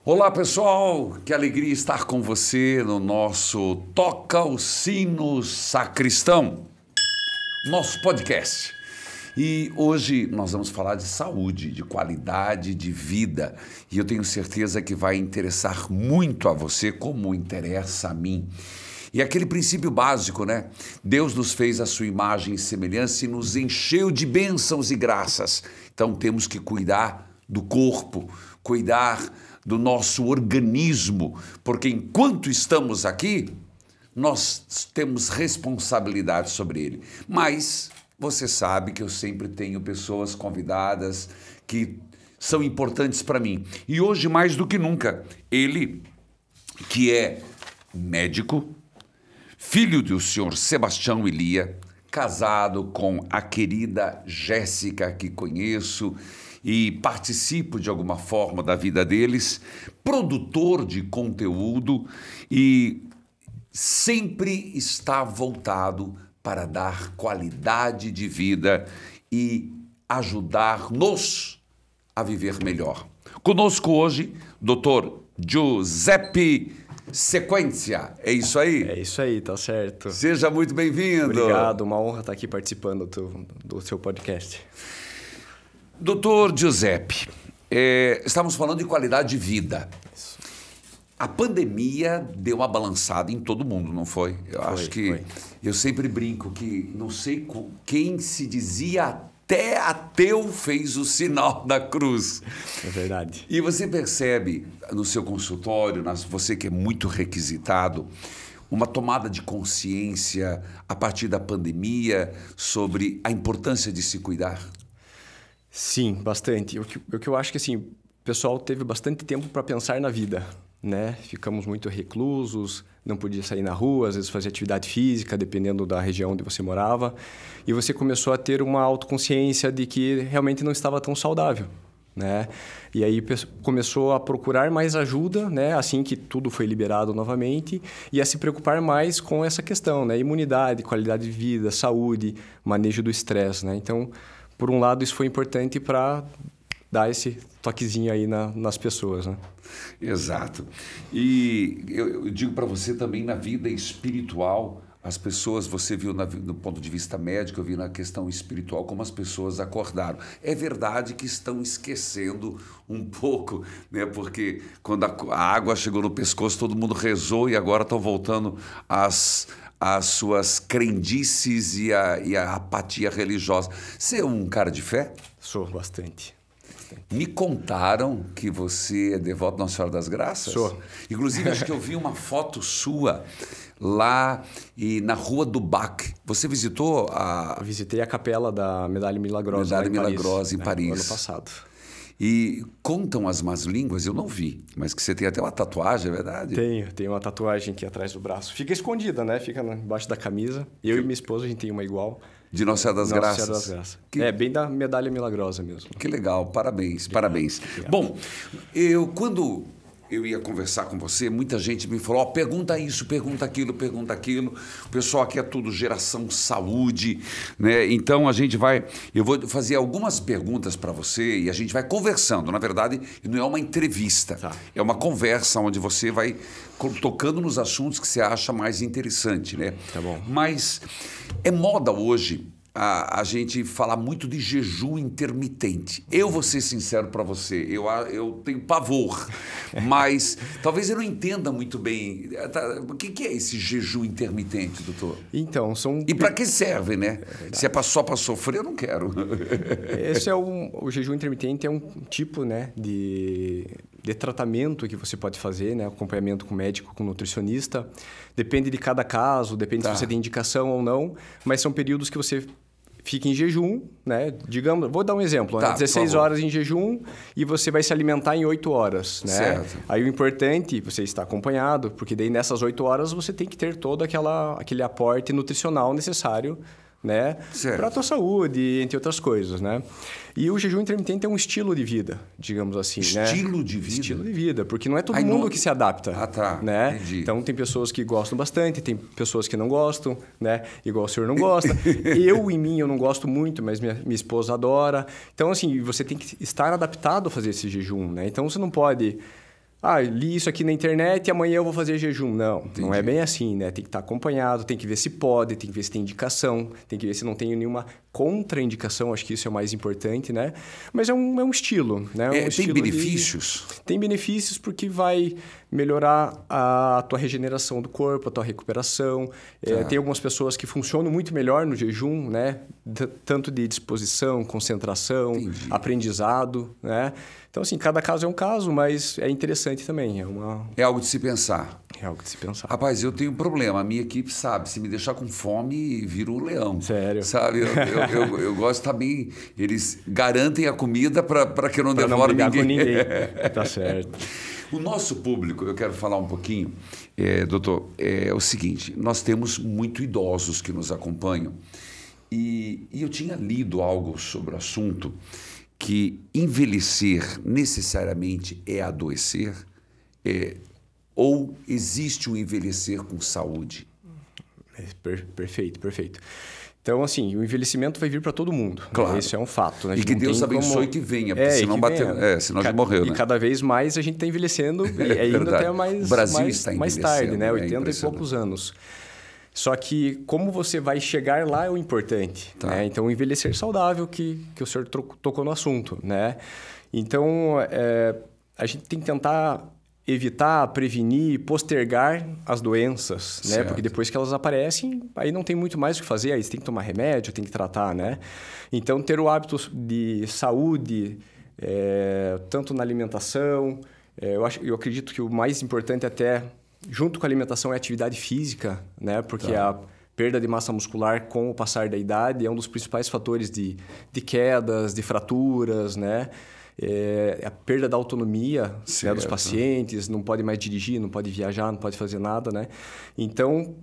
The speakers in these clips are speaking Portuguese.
Olá pessoal, que alegria estar com você no nosso Toca o Sino Sacristão, nosso podcast. E hoje nós vamos falar de saúde, de qualidade de vida. E eu tenho certeza que vai interessar muito a você, como interessa a mim. E aquele princípio básico, né? Deus nos fez a sua imagem e semelhança e nos encheu de bênçãos e graças. Então temos que cuidar do corpo, cuidar do nosso organismo, porque enquanto estamos aqui, nós temos responsabilidade sobre ele. Mas você sabe que eu sempre tenho pessoas convidadas que são importantes para mim. E hoje, mais do que nunca, ele, que é médico, filho do senhor Sebastião Elia, casado com a querida Jéssica, que conheço e participo de alguma forma da vida deles, produtor de conteúdo e sempre está voltado para dar qualidade de vida e ajudar-nos a viver melhor. Conosco hoje, Dr. Giuseppe Sequência. É isso aí? É isso aí, tá certo. Seja muito bem-vindo. Obrigado, uma honra estar aqui participando do seu podcast. Doutor Giuseppe, estamos falando de qualidade de vida. Isso. A pandemia deu uma balançada em todo mundo, não foi? Acho que eu sempre brinco que não sei quem se dizia até ateu fez o sinal da cruz. É verdade. E você percebe no seu consultório, você que é muito requisitado, uma tomada de consciência a partir da pandemia sobre a importância de se cuidar? Sim, bastante. O que eu acho que assim, o pessoal teve bastante tempo para pensar na vida, né? Ficamos muito reclusos, não podia sair na rua, às vezes fazer atividade física, dependendo da região onde você morava. E você começou a ter uma autoconsciência de que realmente não estava tão saudável, né? E aí começou a procurar mais ajuda, né? Assim que tudo foi liberado novamente, e a se preocupar mais com essa questão, né? Imunidade, qualidade de vida, saúde, manejo do estresse, né? Então, por um lado, isso foi importante para dar esse toquezinho aí nas pessoas, né? Exato. E eu digo para você também, na vida espiritual, as pessoas, você viu do ponto de vista médico, eu vi na questão espiritual como as pessoas acordaram. É verdade que estão esquecendo um pouco, né? Porque quando a água chegou no pescoço, todo mundo rezou e agora estão voltando às suas crendices e a apatia religiosa. Você é um cara de fé? Sou bastante. Me contaram que você é devoto Nossa Senhora das Graças? Sou. Inclusive, acho que eu vi uma foto sua lá na Rua do Bac. Você visitou a... Eu visitei a capela da Medalha Milagrosa Milagrosa em Paris. No ano passado. E contam as más línguas, eu não vi, mas que você tem até uma tatuagem, é verdade? Tenho uma tatuagem aqui atrás do braço. Fica escondida, né? Fica embaixo da camisa. Eu e minha esposa, a gente tem uma igual. De Nossa Senhora das Graças? Nossa Senhora das Graças. É, bem da Medalha Milagrosa mesmo. Que legal, parabéns, parabéns. Obrigado. Bom, quando eu ia conversar com você, muita gente me falou, pergunta isso, pergunta aquilo, pergunta aquilo. O pessoal aqui é tudo geração saúde, né? Então eu vou fazer algumas perguntas para você e a gente vai conversando. Na verdade, não é uma entrevista, Tá. É uma conversa onde você vai tocando nos assuntos que você acha mais interessante, né? Tá bom. Mas é moda hoje a gente falar muito de jejum intermitente. Eu vou ser sincero para você, eu tenho pavor, mas talvez eu não entenda muito bem. O que é esse jejum intermitente, doutor? Então, são... E para que serve, né? Se é só para sofrer, eu não quero. Esse é o jejum intermitente é um tipo, né, de tratamento que você pode fazer, né, acompanhamento com médico, com nutricionista. Depende de cada caso, depende se você tem indicação ou não, mas são períodos que você fica em jejum, né? Digamos, vou dar um exemplo, né? 16 horas em jejum e você vai se alimentar em 8 horas, né? Certo. Aí o importante, você está acompanhado, porque daí nessas 8 horas você tem que ter todo aquele aporte nutricional necessário, né? Para a tua saúde, entre outras coisas, né? E o jejum intermitente é um estilo de vida, digamos assim, né? Estilo de vida? Estilo de vida, porque não é todo mundo que se adapta. Ah, tá. Né? Entendi. Então, tem pessoas que gostam bastante, tem pessoas que não gostam, né? Igual o senhor não gosta. Eu não gosto muito, mas minha esposa adora. Então, assim, você tem que estar adaptado a fazer esse jejum, né? Então, você não pode... li isso aqui na internet e amanhã eu vou fazer jejum. Não, Entendi. Não é bem assim, né? Tem que estar acompanhado, tem que ver se pode, tem que ver se tem indicação, tem que ver se não tem nenhuma contraindicação, acho que isso é o mais importante, né? Mas é um estilo, né? Tem benefícios? Tem benefícios porque vai melhorar a tua regeneração do corpo, a tua recuperação. Tem algumas pessoas que funcionam muito melhor no jejum, né? Tanto de disposição, concentração, aprendizado, né? Então, assim, cada caso é um caso, mas é interessante também. É algo de se pensar. É algo de se pensar. Rapaz, eu tenho um problema. A minha equipe sabe, se me deixar com fome, viro um leão. Sério? Sabe? Eu gosto também. Eles garantem a comida para que eu não devore ninguém. Com ninguém. Tá certo. O nosso público, eu quero falar um pouquinho, doutor, é o seguinte: nós temos muito idosos que nos acompanham e eu tinha lido algo sobre o assunto, que envelhecer necessariamente é adoecer, ou existe um envelhecer com saúde? Perfeito, perfeito. Então, assim, o envelhecimento vai vir para todo mundo. Claro. Isso é um fato. Né? E que Deus abençoe que venha, porque senão senão a gente morreu, né? E cada vez mais a gente está envelhecendo, e indo até mais, o Brasil está mais tarde, né? 80 e impressionante. poucos anos. Só que como você vai chegar lá é o importante. Tá. Né? Então, envelhecer saudável, que o senhor tocou no assunto. Né? Então, a gente tem que tentar evitar, prevenir, postergar as doenças, né? Porque depois que elas aparecem, aí não tem muito mais o que fazer, aí você tem que tomar remédio, tem que tratar, né? Então, ter o hábito de saúde, tanto na alimentação, eu acredito que o mais importante até, junto com a alimentação, é a atividade física, né? Porque a perda de massa muscular com o passar da idade é um dos principais fatores de quedas, de fraturas, né? A perda da autonomia, né, dos pacientes, não pode mais dirigir, não pode viajar, não pode fazer nada, né? Então,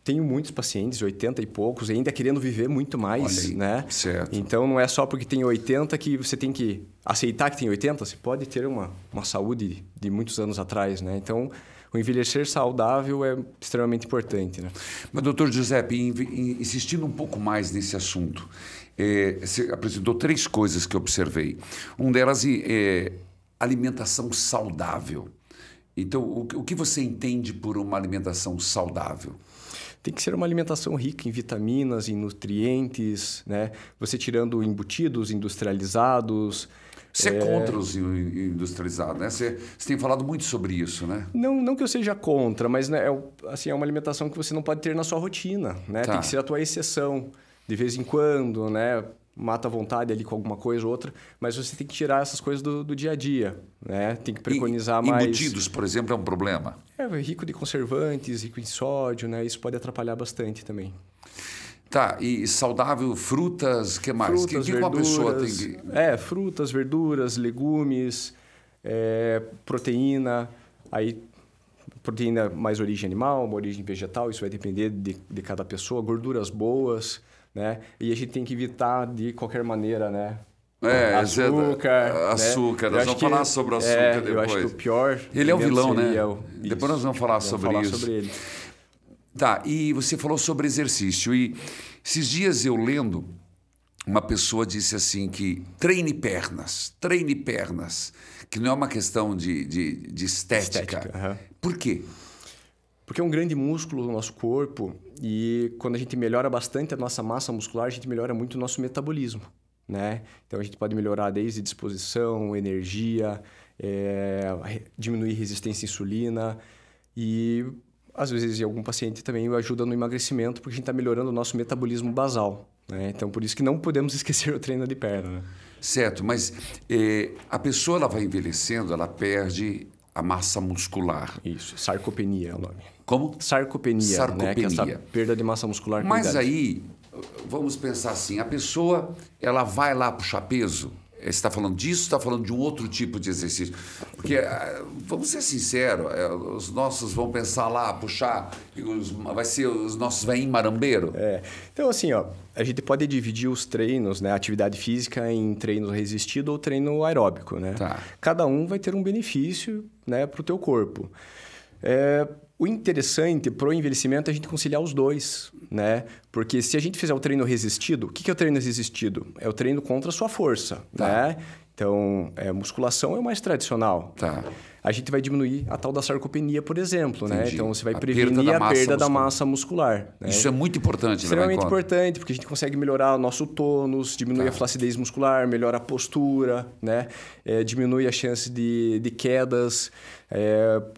tenho muitos pacientes, 80 e poucos, ainda querendo viver muito mais, né? Certo. Então, não é só porque tem 80 que você tem que aceitar que tem 80, você pode ter uma saúde de muitos anos atrás, né? Então, o envelhecer saudável é extremamente importante, né? Mas, doutor Giuseppe, insistindo um pouco mais nesse assunto, você apresentou 3 coisas que eu observei. Uma delas é alimentação saudável. Então, o que você entende por uma alimentação saudável? Tem que ser uma alimentação rica em vitaminas, em nutrientes, né? Você tirando embutidos industrializados. Você é contra os industrializados, né? Você tem falado muito sobre isso, né? Não que eu seja contra, mas né, é uma alimentação que você não pode ter na sua rotina, né? Tem que ser a tua exceção. De vez em quando, né? Mata a vontade ali com alguma coisa ou outra, mas você tem que tirar essas coisas do dia a dia, né? Tem que preconizar mais... Embutidos, por exemplo, é um problema? É rico de conservantes, rico em sódio, né? Isso pode atrapalhar bastante também. Tá, e saudável, frutas, o que mais? Frutas, que uma pessoa tem que... frutas, verduras, legumes, proteína, aí proteína mais origem animal, uma origem vegetal, isso vai depender de cada pessoa, gorduras boas, né? E a gente tem que evitar de qualquer maneira, né? Açúcar, nós vamos falar sobre o açúcar depois. Eu acho que o pior... Ele é o vilão, né? Depois nós vamos falar sobre isso. Sobre ele. Tá, e você falou sobre exercício. E esses dias eu lendo, uma pessoa disse assim que treine pernas, que não é uma questão de estética. Por quê? Porque é um grande músculo do nosso corpo e quando a gente melhora bastante a nossa massa muscular, a gente melhora muito o nosso metabolismo, né? Então, a gente pode melhorar desde disposição, energia, diminuir resistência à insulina e, às vezes, em algum paciente também ajuda no emagrecimento porque a gente está melhorando o nosso metabolismo basal, né? Então, por isso que não podemos esquecer o treino de perna, né? Certo, mas a pessoa ela vai envelhecendo, ela perde a massa muscular. Isso, sarcopenia é o nome. Como? Sarcopenia, né? Que é essa perda de massa muscular. Mas aí, vamos pensar assim, a pessoa, ela vai lá puxar peso? Você está falando disso ou está falando de um outro tipo de exercício? Porque, vamos ser sinceros, os nossos vão pensar lá, puxar, vai ser os nossos veinhos marambeiro? Então, assim, a gente pode dividir os treinos, né, a atividade física em treino resistido ou treino aeróbico, né? Tá. Cada um vai ter um benefício, né, para o teu corpo. O interessante para o envelhecimento é a gente conciliar os dois, né? Porque se a gente fizer o treino resistido, o que é o treino resistido? É o treino contra a sua força, né? Então, musculação é o mais tradicional. Tá. A gente vai diminuir a tal da sarcopenia, por exemplo, né? Entendi. Então, você vai A prevenir a perda da massa muscular. Né? Isso é muito importante, extremamente importante, porque a gente consegue melhorar o nosso tônus, diminuir a flacidez muscular, melhora a postura, né? Diminui a chance de quedas.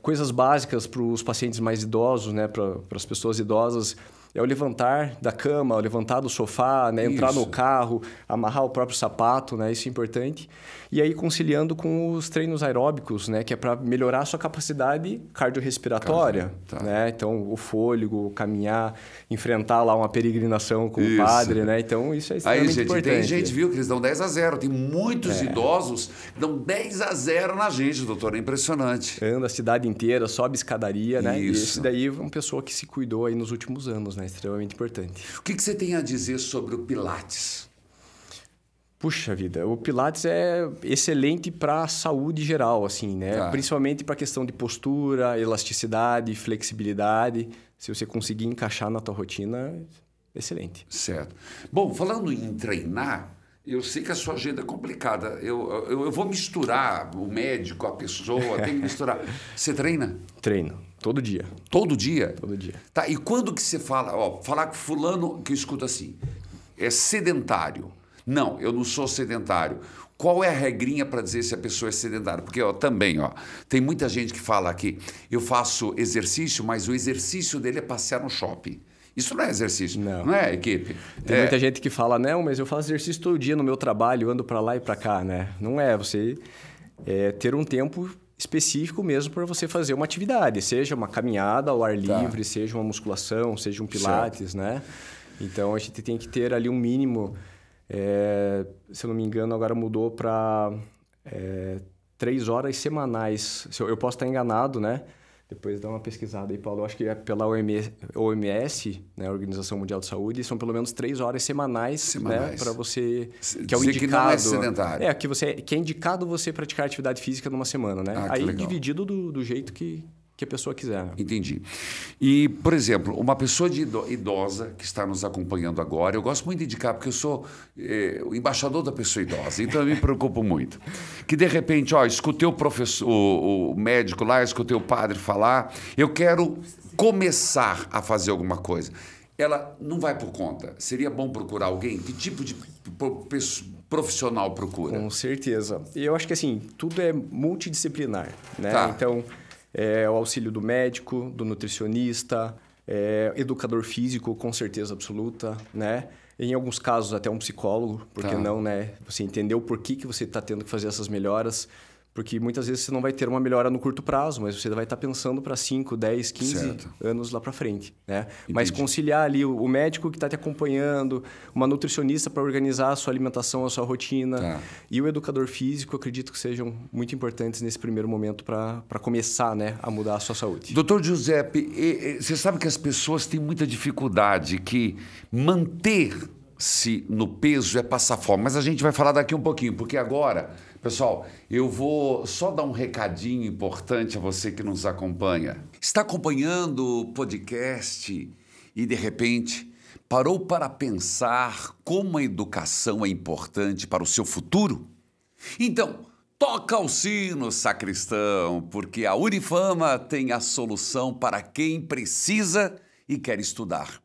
Coisas básicas para os pacientes mais idosos, né? Para as pessoas idosas. É o levantar da cama, o levantar do sofá, né? Entrar no carro, amarrar o próprio sapato, né? Isso é importante. E aí conciliando com os treinos aeróbicos, né? Que é para melhorar a sua capacidade cardiorrespiratória. Né? Então, o fôlego, caminhar, enfrentar lá uma peregrinação com o padre, né? Então, isso é extremamente importante. Tem gente, viu, que eles dão 10-0. Tem muitos idosos que dão 10-0 na gente, doutor. É impressionante. Anda a cidade inteira, sobe escadaria, né? E esse daí é uma pessoa que se cuidou aí nos últimos anos, né? Extremamente importante. O que você tem a dizer sobre o Pilates? Puxa vida, o Pilates é excelente para a saúde geral, assim, né? Principalmente para a questão de postura, elasticidade, flexibilidade. Se você conseguir encaixar na tua rotina, excelente. Certo. Bom, falando em treinar, eu sei que a sua agenda é complicada. Eu vou misturar o médico, a pessoa, tem que misturar. Você treina? Treino. Todo dia. Todo dia? Todo dia. Tá, e quando que você fala, falar com fulano que escuta assim, é sedentário. Não, eu não sou sedentário. Qual é a regrinha para dizer se a pessoa é sedentária? Porque também, tem muita gente que fala que eu faço exercício, mas o exercício dele é passear no shopping. Isso não é exercício, não é, equipe? Tem muita gente que fala, não, mas eu faço exercício todo dia no meu trabalho, ando para lá e para cá, né? Não é, você ter um tempo específico mesmo para você fazer uma atividade, seja uma caminhada ao ar livre, seja uma musculação, seja um pilates, né? Então, a gente tem que ter ali um mínimo, se eu não me engano, agora mudou para 3 horas semanais. Eu posso estar enganado, né? Depois dá uma pesquisada aí, Paulo. Eu acho que é pela OMS, né, a Organização Mundial de Saúde, são pelo menos 3 horas semanais. Né, para você... Que é o indicado. Que não é sedentário. Que é indicado você praticar atividade física numa semana, né? Aí legal. Dividido do jeito que a pessoa quiser. Entendi. E, por exemplo, uma pessoa idosa que está nos acompanhando agora, eu gosto muito de indicar, porque eu sou o embaixador da pessoa idosa, então eu me preocupo muito. Que, de repente, escutei o professor, o médico lá, escutei o padre falar, eu quero começar a fazer alguma coisa. Ela não vai por conta. Seria bom procurar alguém? Que tipo de profissional procura? Com certeza. E eu acho que, assim, tudo é multidisciplinar, né? Então... o auxílio do médico, do nutricionista, educador físico, com certeza absoluta, né? Em alguns casos, até um psicólogo, porque não, né? Você entender o porquê que você está tendo que fazer essas melhoras, porque muitas vezes você não vai ter uma melhora no curto prazo, mas você vai estar pensando para 5, 10, 15 anos lá para frente, né? Mas conciliar ali o médico que está te acompanhando, uma nutricionista para organizar a sua alimentação, a sua rotina, e o educador físico, acredito que sejam muito importantes nesse primeiro momento para começar, né, a mudar a sua saúde. Doutor Giuseppe, você sabe que as pessoas têm muita dificuldade, que manter-se no peso é passar fome, mas a gente vai falar daqui um pouquinho, porque agora... Pessoal, eu vou só dar um recadinho importante a você que nos acompanha. Está acompanhando o podcast e, de repente, parou para pensar como a educação é importante para o seu futuro? Então, toca o sino, sacristão, porque a Unifama tem a solução para quem precisa e quer estudar.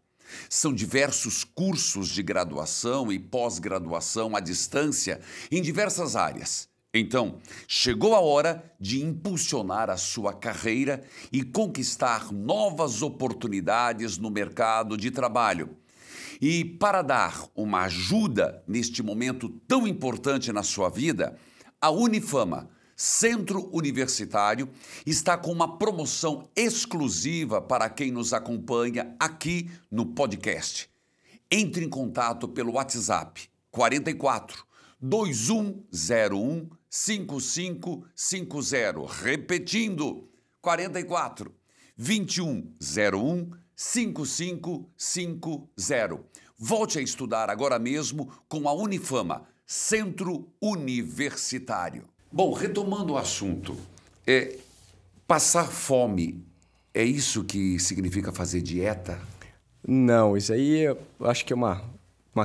São diversos cursos de graduação e pós-graduação à distância em diversas áreas. Então, chegou a hora de impulsionar a sua carreira e conquistar novas oportunidades no mercado de trabalho. E para dar uma ajuda neste momento tão importante na sua vida, a Unifama, Centro Universitário, está com uma promoção exclusiva para quem nos acompanha aqui no podcast. Entre em contato pelo WhatsApp 44 2101 5550. Repetindo, 44 2101 5550. Volte a estudar agora mesmo com a Unifama, Centro Universitário. Bom, retomando o assunto, passar fome, é isso que significa fazer dieta? Não, isso aí eu acho que é uma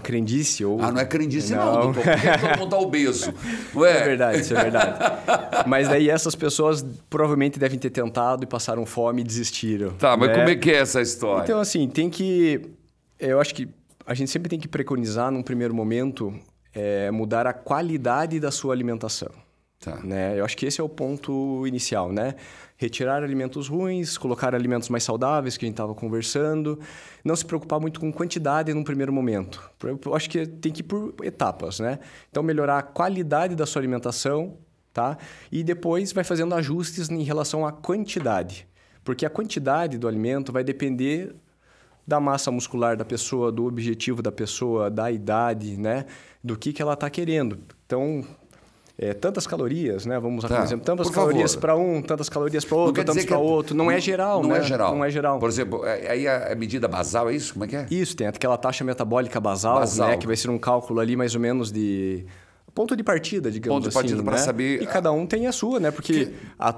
crendice ou... Não é crendice não, doutor. Por que todo mundo está obeso? Não é? É verdade, isso é verdade. Mas daí essas pessoas provavelmente devem ter tentado e passaram fome e desistiram. Tá, mas né? como é que é essa história? Então, assim, eu acho que a gente sempre tem que preconizar, num primeiro momento, mudar a qualidade da sua alimentação. Tá. Né? Eu acho que esse é o ponto inicial, né? Retirar alimentos ruins, colocar alimentos mais saudáveis, que a gente estava conversando. Não se preocupar muito com quantidade num primeiro momento. Eu acho que tem que ir por etapas, né? Então, melhorar a qualidade da sua alimentação, tá? E depois vai fazendo ajustes em relação à quantidade. Porque a quantidade do alimento vai depender da massa muscular da pessoa, do objetivo da pessoa, da idade, né? Do que ela está querendo. Então... tantas calorias, né? Vamos usar como exemplo. Tantas calorias para um, tantas calorias para outro, tantas para outro. Não é geral, não né? É geral. Não é geral. Por exemplo, aí a medida basal é isso? Como é que é? Isso, tem aquela taxa metabólica basal. Né? Que vai ser um cálculo ali mais ou menos de... ponto de partida, digamos assim. Ponto de partida para né? saber... E cada um tem a sua, né? Porque,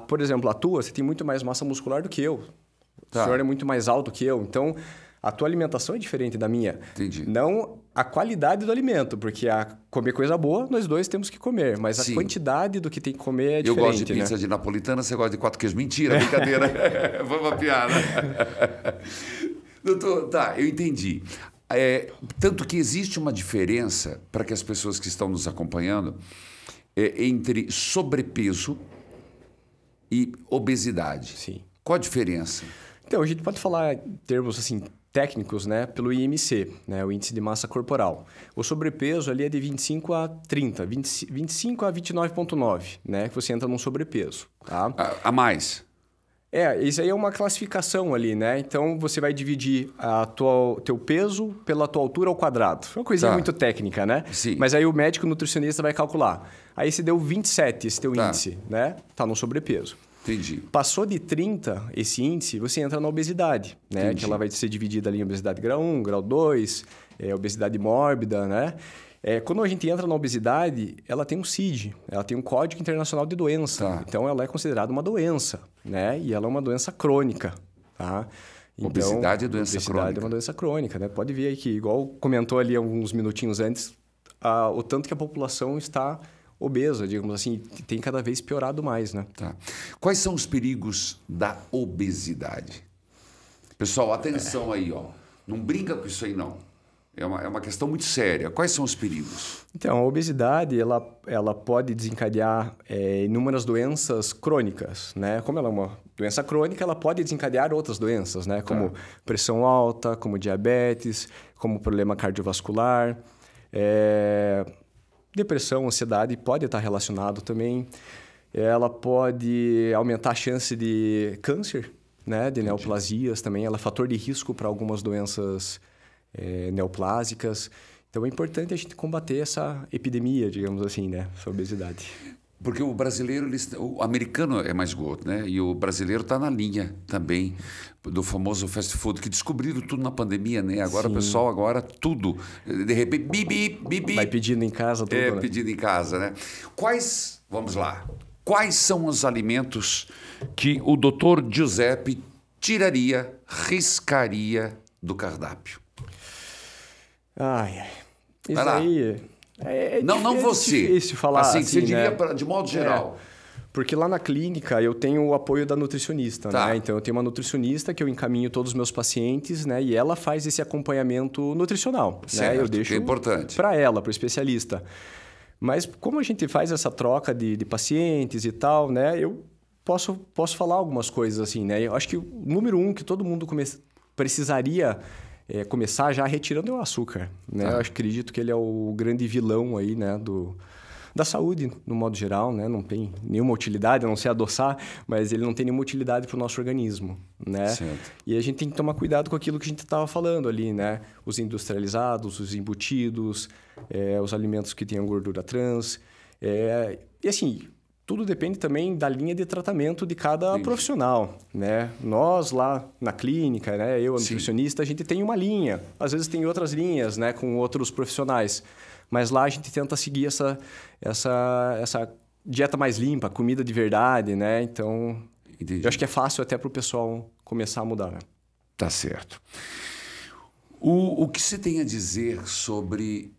por exemplo, a tua, você tem muito mais massa muscular do que eu. O senhor é muito mais alto que eu. Então, a tua alimentação é diferente da minha. Entendi. Não a qualidade do alimento, porque comer coisa boa, nós dois temos que comer. Mas a quantidade do que tem que comer é diferente. Eu gosto de pizza de napolitana, você gosta de 4 queijos. Mentira, brincadeira. Foi uma piada. Doutor, tá, eu entendi. Tanto que existe uma diferença, para que as pessoas que estão nos acompanhando, entre sobrepeso e obesidade. Sim. Qual a diferença? Então, a gente pode falar em termos assim, técnicos, né, pelo IMC, né, o Índice de Massa Corporal. O sobrepeso ali é de 25 a 30, 25 a 29,9, né, que você entra num sobrepeso. Tá? A mais? Isso aí é uma classificação ali, né? Então, você vai dividir teu peso pela tua altura ao quadrado. É uma coisinha muito técnica, né? Sim. Mas aí o médico nutricionista vai calcular. Aí você deu 27 esse teu índice, né? Tá no sobrepeso. Entendi. Passou de 30 esse índice, você entra na obesidade, né? Entendi. Que ela vai ser dividida ali em obesidade grau 1, grau 2, obesidade mórbida, né? Quando a gente entra na obesidade, ela tem um CID, ela tem um Código Internacional de Doença. Tá. Então, ela é considerada uma doença, né? E ela é uma doença crônica, tá? Então, Obesidade é doença crônica. Obesidade é uma doença crônica, né? Pode ver aí que, igual comentou ali alguns minutinhos antes, o tanto que a população está obesa, digamos assim, tem cada vez piorado mais, né? Tá. Quais são os perigos da obesidade? Pessoal, atenção aí, ó. Não brinca com isso aí, não. É uma questão muito séria. Quais são os perigos? Então, a obesidade, ela pode desencadear inúmeras doenças crônicas, né? Como ela é uma doença crônica, ela pode desencadear outras doenças, né? Como pressão alta, como diabetes, como problema cardiovascular, depressão, ansiedade pode estar relacionado também. Ela pode aumentar a chance de câncer, né? De neoplasias também. Ela é fator de risco para algumas doenças neoplásicas. Então, é importante a gente combater essa epidemia, digamos assim, né? Essa obesidade. Porque o brasileiro, o americano é mais gordo, né? E o brasileiro está na linha também do famoso fast food, que descobriram tudo na pandemia, né? Agora o pessoal, tudo. De repente, bibi. Vai pedindo em casa tudo, né? Pedindo em casa, né? Vamos lá. Quais são os alimentos que o doutor Giuseppe riscaria do cardápio? Isso aí não você. Difícil falar assim, você diria né? De modo geral. Porque lá na clínica eu tenho o apoio da nutricionista, né? Então eu tenho uma nutricionista que eu encaminho todos os meus pacientes, né? E ela faz esse acompanhamento nutricional, certo, né? Eu deixo que é importante para ela, para o especialista. Mas como a gente faz essa troca de pacientes e tal, né? Eu posso falar algumas coisas assim, né? Eu acho que o número 1 que todo mundo precisaria começar já retirando é o açúcar, né? Eu acredito que ele é o grande vilão aí, né? Da saúde, no modo geral, né? Não tem nenhuma utilidade, a não ser adoçar, mas ele não tem nenhuma utilidade para o nosso organismo, né? Certo. E a gente tem que tomar cuidado com aquilo que a gente estava falando ali, né? Os industrializados, os embutidos, os alimentos que têm gordura trans. E assim, tudo depende também da linha de tratamento de cada profissional, né? Nós lá na clínica, né? Eu, a nutricionista, a gente tem uma linha. Às vezes tem outras linhas, né? Com outros profissionais. Mas lá a gente tenta seguir essa dieta mais limpa, comida de verdade, né? Então, eu acho que é fácil até para o pessoal começar a mudar, né? Tá certo. O que você tem a dizer sobre...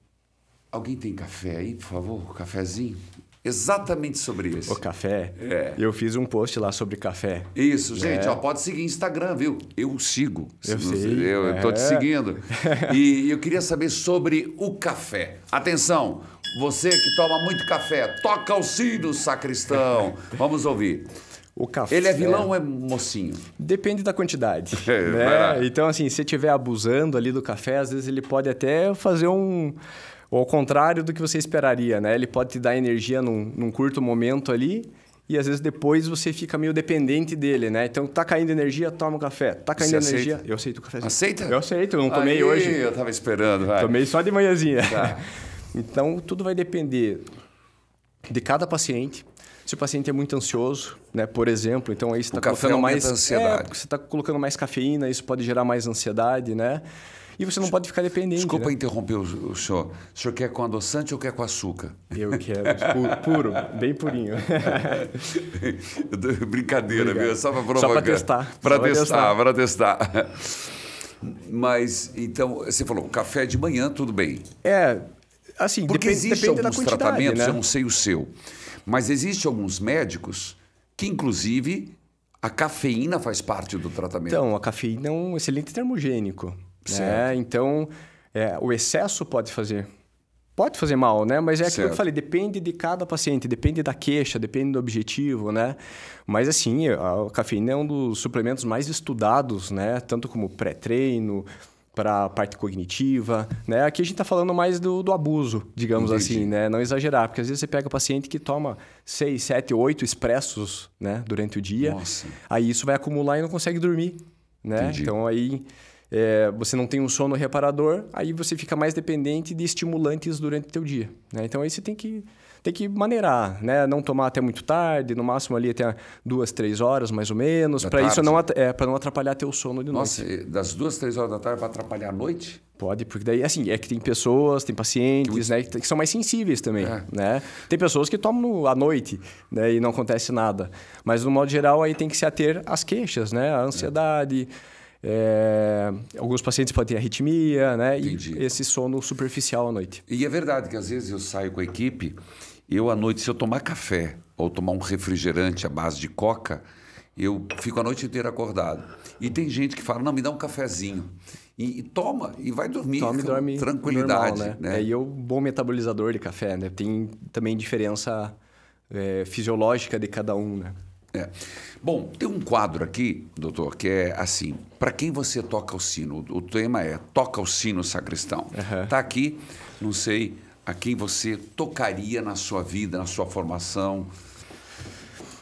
Alguém tem café aí, por favor? Cafezinho? Exatamente sobre isso. O café? É. Eu fiz um post lá sobre café. Isso, gente, ó, pode seguir Instagram, viu? Eu sigo. Eu sei. Eu tô te seguindo. E eu queria saber sobre o café. Atenção, você que toma muito café, toca o sino, sacristão. Vamos ouvir. O café... Ele é vilão ou é mocinho? Depende da quantidade. Vai lá. Então, assim, se estiver abusando ali do café, às vezes ele pode até fazer ou ao contrário do que você esperaria, né? Ele pode te dar energia num curto momento ali e às vezes depois você fica meio dependente dele, né? Então, tá caindo energia, toma um café. Tá caindo Você energia... aceita? Eu aceito o cafezinho. Aceita? Eu aceito, eu não tomei Aí, hoje. Eu tava esperando, vai. Tomei só de manhãzinha. Tá. Então, tudo vai depender de cada paciente. Se o paciente é muito ansioso, né? Por exemplo, então aí você está colocando mais... a ansiedade. você está colocando mais cafeína, isso pode gerar mais ansiedade, né? E você não pode ficar dependente. Desculpa né? interromper o senhor. O senhor quer com adoçante ou quer com açúcar? Eu quero puro, bem purinho. Brincadeira, viu? Só para provocar. Só para testar. Para testar. Mas, então, você falou, café de manhã, tudo bem. Assim, porque existe depende da alguns quantidade, tratamentos, né? eu não sei o seu, mas existe alguns médicos que, inclusive, a cafeína faz parte do tratamento. Então, a cafeína é um excelente termogênico. Né? Então, o excesso pode fazer mal, né? Mas é aquilo que eu falei, depende de cada paciente, depende da queixa, depende do objetivo, né? Mas assim, a cafeína é um dos suplementos mais estudados, né? Tanto como pré-treino, para a parte cognitiva, né? Aqui a gente está falando mais do abuso, digamos assim, né? Não exagerar, porque às vezes você pega o paciente que toma 6, 7, 8 expressos, né? Durante o dia. Nossa. Aí isso vai acumular e não consegue dormir, né? Entendi. Então aí... você não tem um sono reparador, aí você fica mais dependente de estimulantes durante o teu dia. Né? Então, aí você tem que maneirar, né? Não tomar até muito tarde, no máximo ali até 2, 3 horas, mais ou menos, para isso para não atrapalhar teu sono de noite. Nossa, das 2, 3 horas da tarde vai atrapalhar a noite? Pode, porque daí, assim, é que tem pessoas, tem pacientes, né, que são mais sensíveis também, né? Tem pessoas que tomam à noite, né, e não acontece nada. Mas, no modo geral, aí tem que se ater às queixas, né? A ansiedade... alguns pacientes podem ter arritmia, né? Entendi. E esse sono superficial à noite. E é verdade que às vezes eu saio com a equipe, à noite, se eu tomar café ou tomar um refrigerante à base de coca, eu fico a noite inteira acordado. E tem gente que fala, não, me dá um cafezinho. E toma, e vai dormir. Toma e dorme tranquilidade. Normal, né? E o bom metabolizador de café, né? Tem também diferença fisiológica de cada um, né? Bom, tem um quadro aqui, doutor, que é assim, para quem você toca o sino? O tema é Toca o Sino, Sacristão. Tá aqui, não sei a quem você tocaria na sua vida, na sua formação.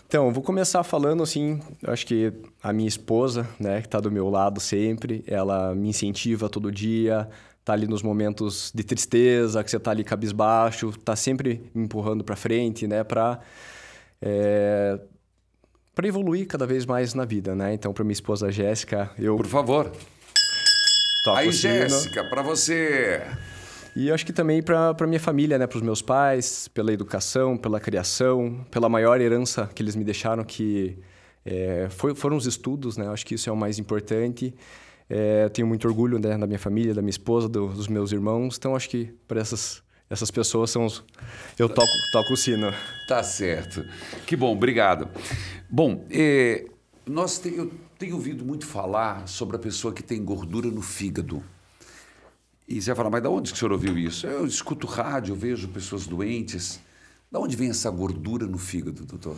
Então, eu vou começar falando assim, eu acho que a minha esposa, né, que está do meu lado sempre, ela me incentiva todo dia, tá ali nos momentos de tristeza, que você tá ali cabisbaixo, tá sempre me empurrando para frente, né, para evoluir cada vez mais na vida, né? Então, para minha esposa Jéssica, eu... Por favor. Toco Aí, o sino. Jéssica, para você. E eu acho que também para minha família, né? Para os meus pais, pela educação, pela criação, pela maior herança que eles me deixaram, que foram os estudos, né? Eu acho que isso é o mais importante. Eu tenho muito orgulho, né, da minha família, da minha esposa, dos meus irmãos. Então, acho que para essas pessoas são eu toco o sino. Tá certo. Que bom, obrigado. Bom, eu tenho ouvido muito falar sobre a pessoa que tem gordura no fígado. E você vai falar, mas de onde que o senhor ouviu isso? Eu escuto rádio, eu vejo pessoas doentes. De onde vem essa gordura no fígado, doutor?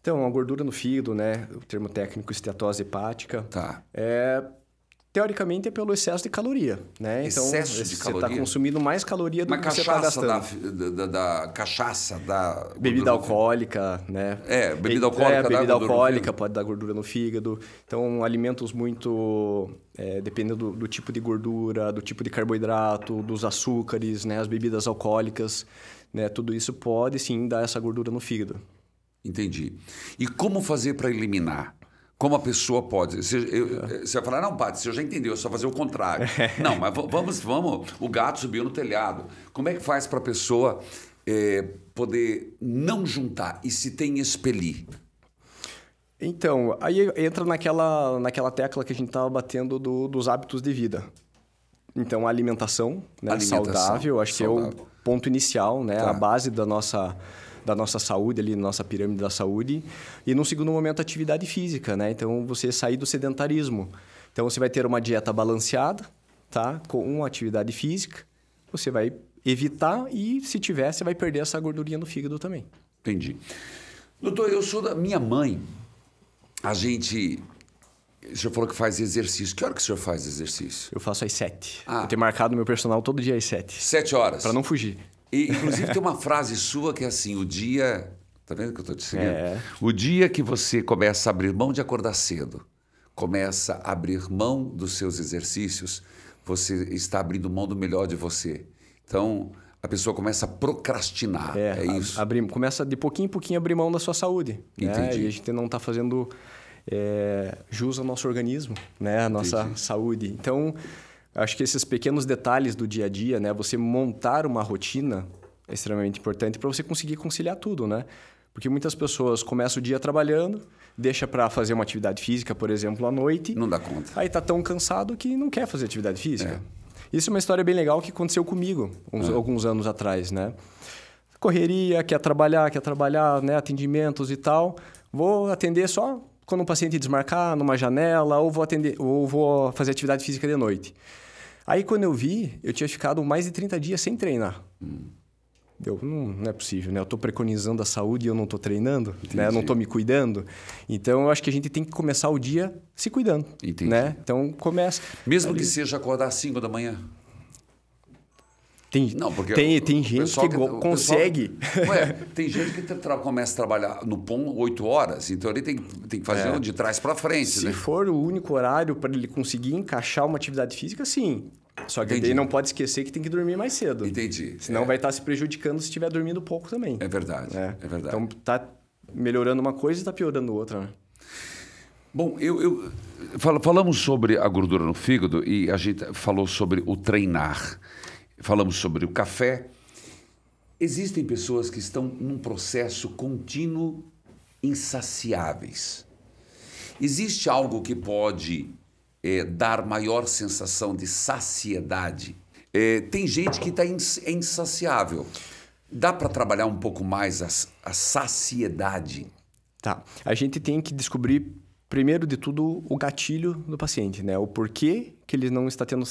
Então, a gordura no fígado, né? O termo técnico esteatose hepática. Tá. Teoricamente é pelo excesso de caloria, né? Então, excesso de caloria? Você está consumindo mais caloria do que você está gastando. Da cachaça, da... Bebida alcoólica, né? Bebida alcoólica bebida alcoólica pode dar gordura no fígado. Então, alimentos muito... dependendo do tipo de gordura, do tipo de carboidrato, dos açúcares, né? As bebidas alcoólicas, né? Tudo isso pode, sim, dar essa gordura no fígado. Entendi. E como fazer para eliminar? Como a pessoa pode... Você vai falar, não, Paty, você já entendeu, é só fazer o contrário. Não, mas vamos, o gato subiu no telhado. Como é que faz para a pessoa poder não juntar e se tem expelir? Então, aí entra naquela tecla que a gente estava batendo dos hábitos de vida. Então, a alimentação, né? Alimentação Saudável, acho saudável. que é o ponto inicial, né? Tá. A base da nossa saúde, ali, nossa pirâmide da saúde. E, num segundo momento, atividade física, né? Então, você sair do sedentarismo. Então, você vai ter uma dieta balanceada, tá? Com uma atividade física. Você vai evitar e, se tiver, você vai perder essa gordurinha no fígado também. Entendi. Doutor, eu sou da minha mãe. A gente... O senhor falou que faz exercício. Que hora que o senhor faz exercício? Eu faço às 7. Ah. Eu tenho marcado meu personal todo dia às 7. 7 horas. Para não fugir. E, inclusive, tem uma frase sua que é assim, o dia... Tá vendo que eu estou te seguindo? É. O dia que você começa a abrir mão de acordar cedo, começa a abrir mão dos seus exercícios, você está abrindo mão do melhor de você. Então, a pessoa começa a procrastinar. É isso? Começa de pouquinho em pouquinho a abrir mão da sua saúde. Né? Entendi. E a gente não está fazendo jus ao nosso organismo, né? A nossa saúde. Então, acho que esses pequenos detalhes do dia a dia, né? Você montar uma rotina é extremamente importante para você conseguir conciliar tudo, né? Porque muitas pessoas começam o dia trabalhando, deixa para fazer uma atividade física, por exemplo, à noite. Não dá conta. Aí tá tão cansado que não quer fazer atividade física. Isso é uma história bem legal que aconteceu comigo alguns anos atrás, né? Correria, quer trabalhar, né? Atendimentos e tal. Vou atender só quando um paciente desmarcar numa janela, ou vou fazer atividade física de noite. Aí, quando eu vi, eu tinha ficado mais de 30 dias sem treinar. Não é possível, né? Eu estou preconizando a saúde e eu não estou treinando, né? Eu não estou me cuidando. Então, eu acho que a gente tem que começar o dia se cuidando. Entendi. Né? Então, começa... Mesmo que seja acordar às 5 da manhã? Não, porque tem gente que consegue. Tem gente que começa a trabalhar no POM 8 horas, então ele tem que fazer de trás para frente. Se for o único horário para ele conseguir encaixar uma atividade física, sim. Só que ele não pode esquecer que tem que dormir mais cedo. Entendi. Senão vai estar se prejudicando se estiver dormindo pouco também. É verdade, é verdade. Então, tá melhorando uma coisa e tá piorando outra, né? Bom, falamos sobre a gordura no fígado e a gente falou sobre o treinar. Falamos sobre o café. Existem pessoas que estão num processo contínuo insaciáveis. Existe algo que pode dar maior sensação de saciedade? Tem gente que está insaciável. Dá para trabalhar um pouco mais a saciedade? Tá. A gente tem que descobrir, primeiro de tudo, o gatilho do paciente, né? O porquê que ele não está tendo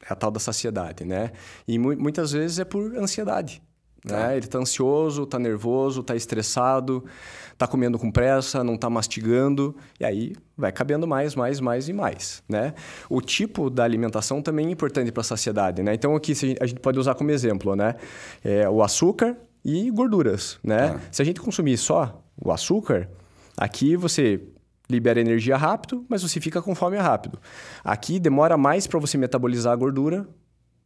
a tal da saciedade, né? E muitas vezes é por ansiedade. Né? Ele está ansioso, está nervoso, está estressado, está comendo com pressa, não está mastigando, e aí vai cabendo mais e mais. Né? O tipo da alimentação também é importante para a saciedade. Né? Então, aqui a gente pode usar como exemplo, né? O açúcar e gorduras. Né? Se a gente consumir só o açúcar, aqui você libera energia rápido, mas você fica com fome rápido. Aqui demora mais para você metabolizar a gordura,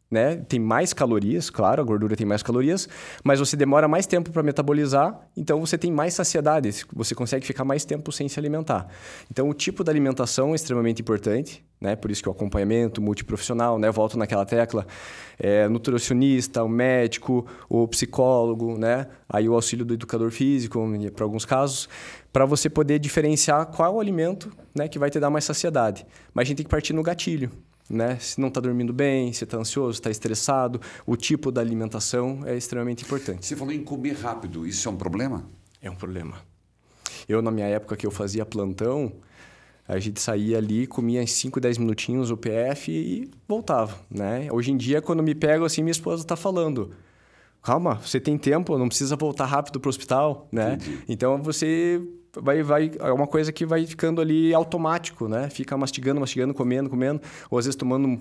né? Tem mais calorias, claro, a gordura tem mais calorias, mas você demora mais tempo para metabolizar, então você tem mais saciedade, você consegue ficar mais tempo sem se alimentar. Então, o tipo da alimentação é extremamente importante, né? Por isso que o acompanhamento multiprofissional, né? Volto naquela tecla, nutricionista, o médico, o psicólogo, né? Aí o auxílio do educador físico, para alguns casos, para você poder diferenciar qual é o alimento, né? Que vai te dar mais saciedade. Mas a gente tem que partir no gatilho. Né? Se não está dormindo bem, se está ansioso, está estressado, o tipo da alimentação é extremamente importante. Você falou em comer rápido, isso é um problema? É um problema. Eu, na minha época que eu fazia plantão, a gente saía ali, comia 5, 10 minutinhos o PF e voltava. Né? Hoje em dia, quando me pego assim, minha esposa está falando: calma, você tem tempo, não precisa voltar rápido para o hospital. Né? Então, você... é uma coisa que vai ficando ali automático, né? Fica mastigando, comendo, ou às vezes tomando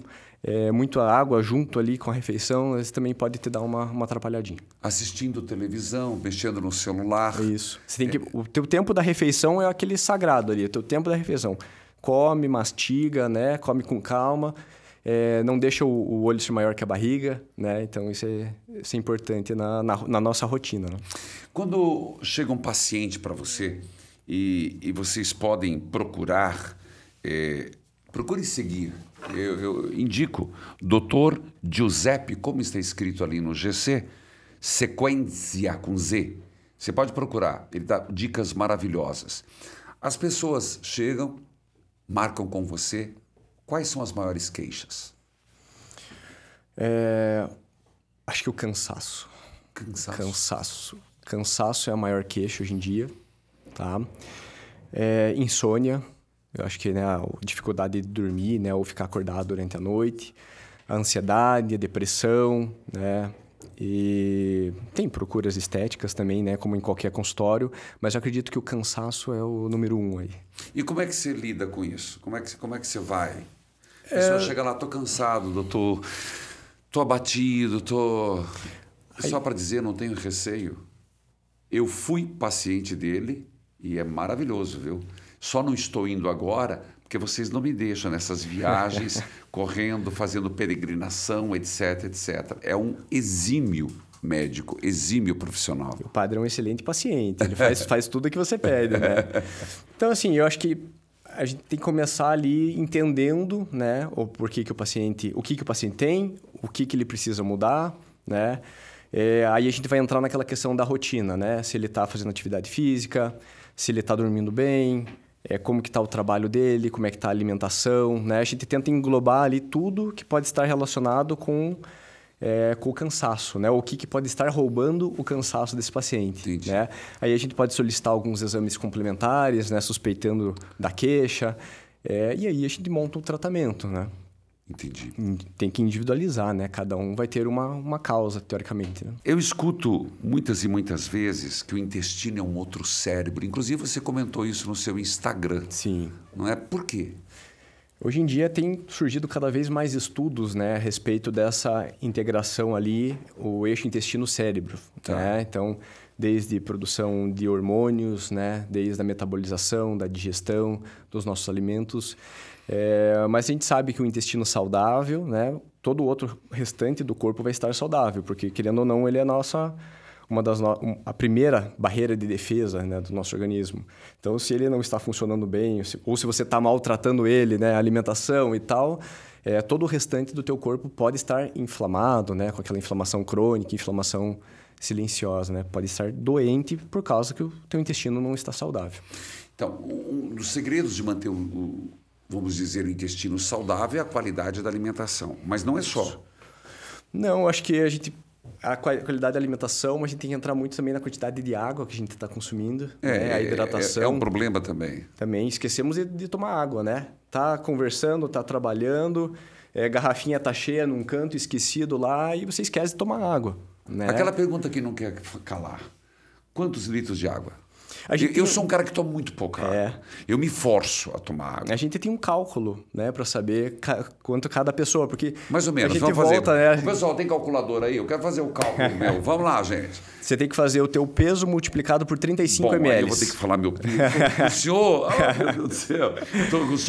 muita água junto ali com a refeição, às vezes também pode te dar uma atrapalhadinha. Assistindo televisão, mexendo no celular. Isso. Você tem que, o teu tempo da refeição é aquele sagrado ali, o teu tempo da refeição. Come, mastiga, né? Come com calma, não deixa o olho ser maior que a barriga, né? Então isso é importante na nossa rotina. Né? Quando chega um paciente para você... E vocês podem procurar, procure seguir. Eu indico, Dr. Giuseppe, como está escrito ali no GC, Sequência com Z. Você pode procurar, ele dá dicas maravilhosas. As pessoas chegam, marcam com você. Quais são as maiores queixas? Acho que o cansaço. Cansaço. Cansaço é a maior queixa hoje em dia, tá? Insônia, eu acho que, né, a dificuldade de dormir, né, ou ficar acordado durante a noite, a ansiedade, a depressão, né? E tem procuras estéticas também, né, como em qualquer consultório, mas eu acredito que o cansaço é o número 1 aí. E como é que você lida com isso? Como é que você vai? A pessoa chega lá, tô cansado, doutor, tô abatido, Só para dizer, não tenho receio. Eu fui paciente dele e é maravilhoso, viu? Só não estou indo agora porque vocês não me deixam nessas viagens, correndo, fazendo peregrinação, etc, etc. É um exímio médico, exímio profissional. O padre é um excelente paciente, ele faz tudo o que você pede, né? Então, assim, eu acho que a gente tem que começar ali entendendo, né, o que o paciente tem, o que ele precisa mudar, né? Aí a gente vai entrar naquela questão da rotina, né? Se ele está fazendo atividade física, se ele está dormindo bem, como que está o trabalho dele, como é que está a alimentação, né? A gente tenta englobar ali tudo que pode estar relacionado com o cansaço, né? O que pode estar roubando o cansaço desse paciente. Entendi. Né? Aí a gente pode solicitar alguns exames complementares, né? Suspeitando da queixa, e aí a gente monta um tratamento, né? Entendi. Tem que individualizar, né? Cada um vai ter uma causa, teoricamente. Né? Eu escuto muitas e muitas vezes que o intestino é um outro cérebro. Inclusive, você comentou isso no seu Instagram. Sim. Não é? Por quê? Hoje em dia tem surgido cada vez mais estudos, né, a respeito dessa integração ali, o eixo intestino-cérebro. Tá. Né? Então, desde produção de hormônios, né, desde a metabolização, da digestão dos nossos alimentos. Mas a gente sabe que o intestino saudável, né, todo o outro restante do corpo vai estar saudável, porque, querendo ou não, ele é a primeira barreira de defesa, né, do nosso organismo. Então, se ele não está funcionando bem, ou se você está maltratando ele, né, a alimentação e tal, todo o restante do teu corpo pode estar inflamado, né, com aquela inflamação crônica, inflamação silenciosa, né, pode estar doente por causa que o teu intestino não está saudável. Então, um dos segredos de manter vamos dizer, o intestino saudável é a qualidade da alimentação. Mas não é só. Não, acho que a qualidade da alimentação, mas a gente tem que entrar muito também na quantidade de água que a gente está consumindo. Né? A hidratação. É um problema também. Também esquecemos de tomar água, né? Tá conversando, tá trabalhando, garrafinha tá cheia num canto, esquecido lá, e você esquece de tomar água. Né? Aquela pergunta que não quer calar. Quantos litros de água? Eu sou um cara que toma muito pouca água. Eu me forço a tomar água. A gente tem um cálculo, né, para saber quanto cada pessoa, porque mais ou menos. A gente vamos fazer. Né? O pessoal tem calculadora aí? Eu quero fazer o cálculo meu. Vamos lá, gente. Você tem que fazer o teu peso multiplicado por 35 ml. Eu vou ter que falar meu peso. O senhor, meu Deus do céu.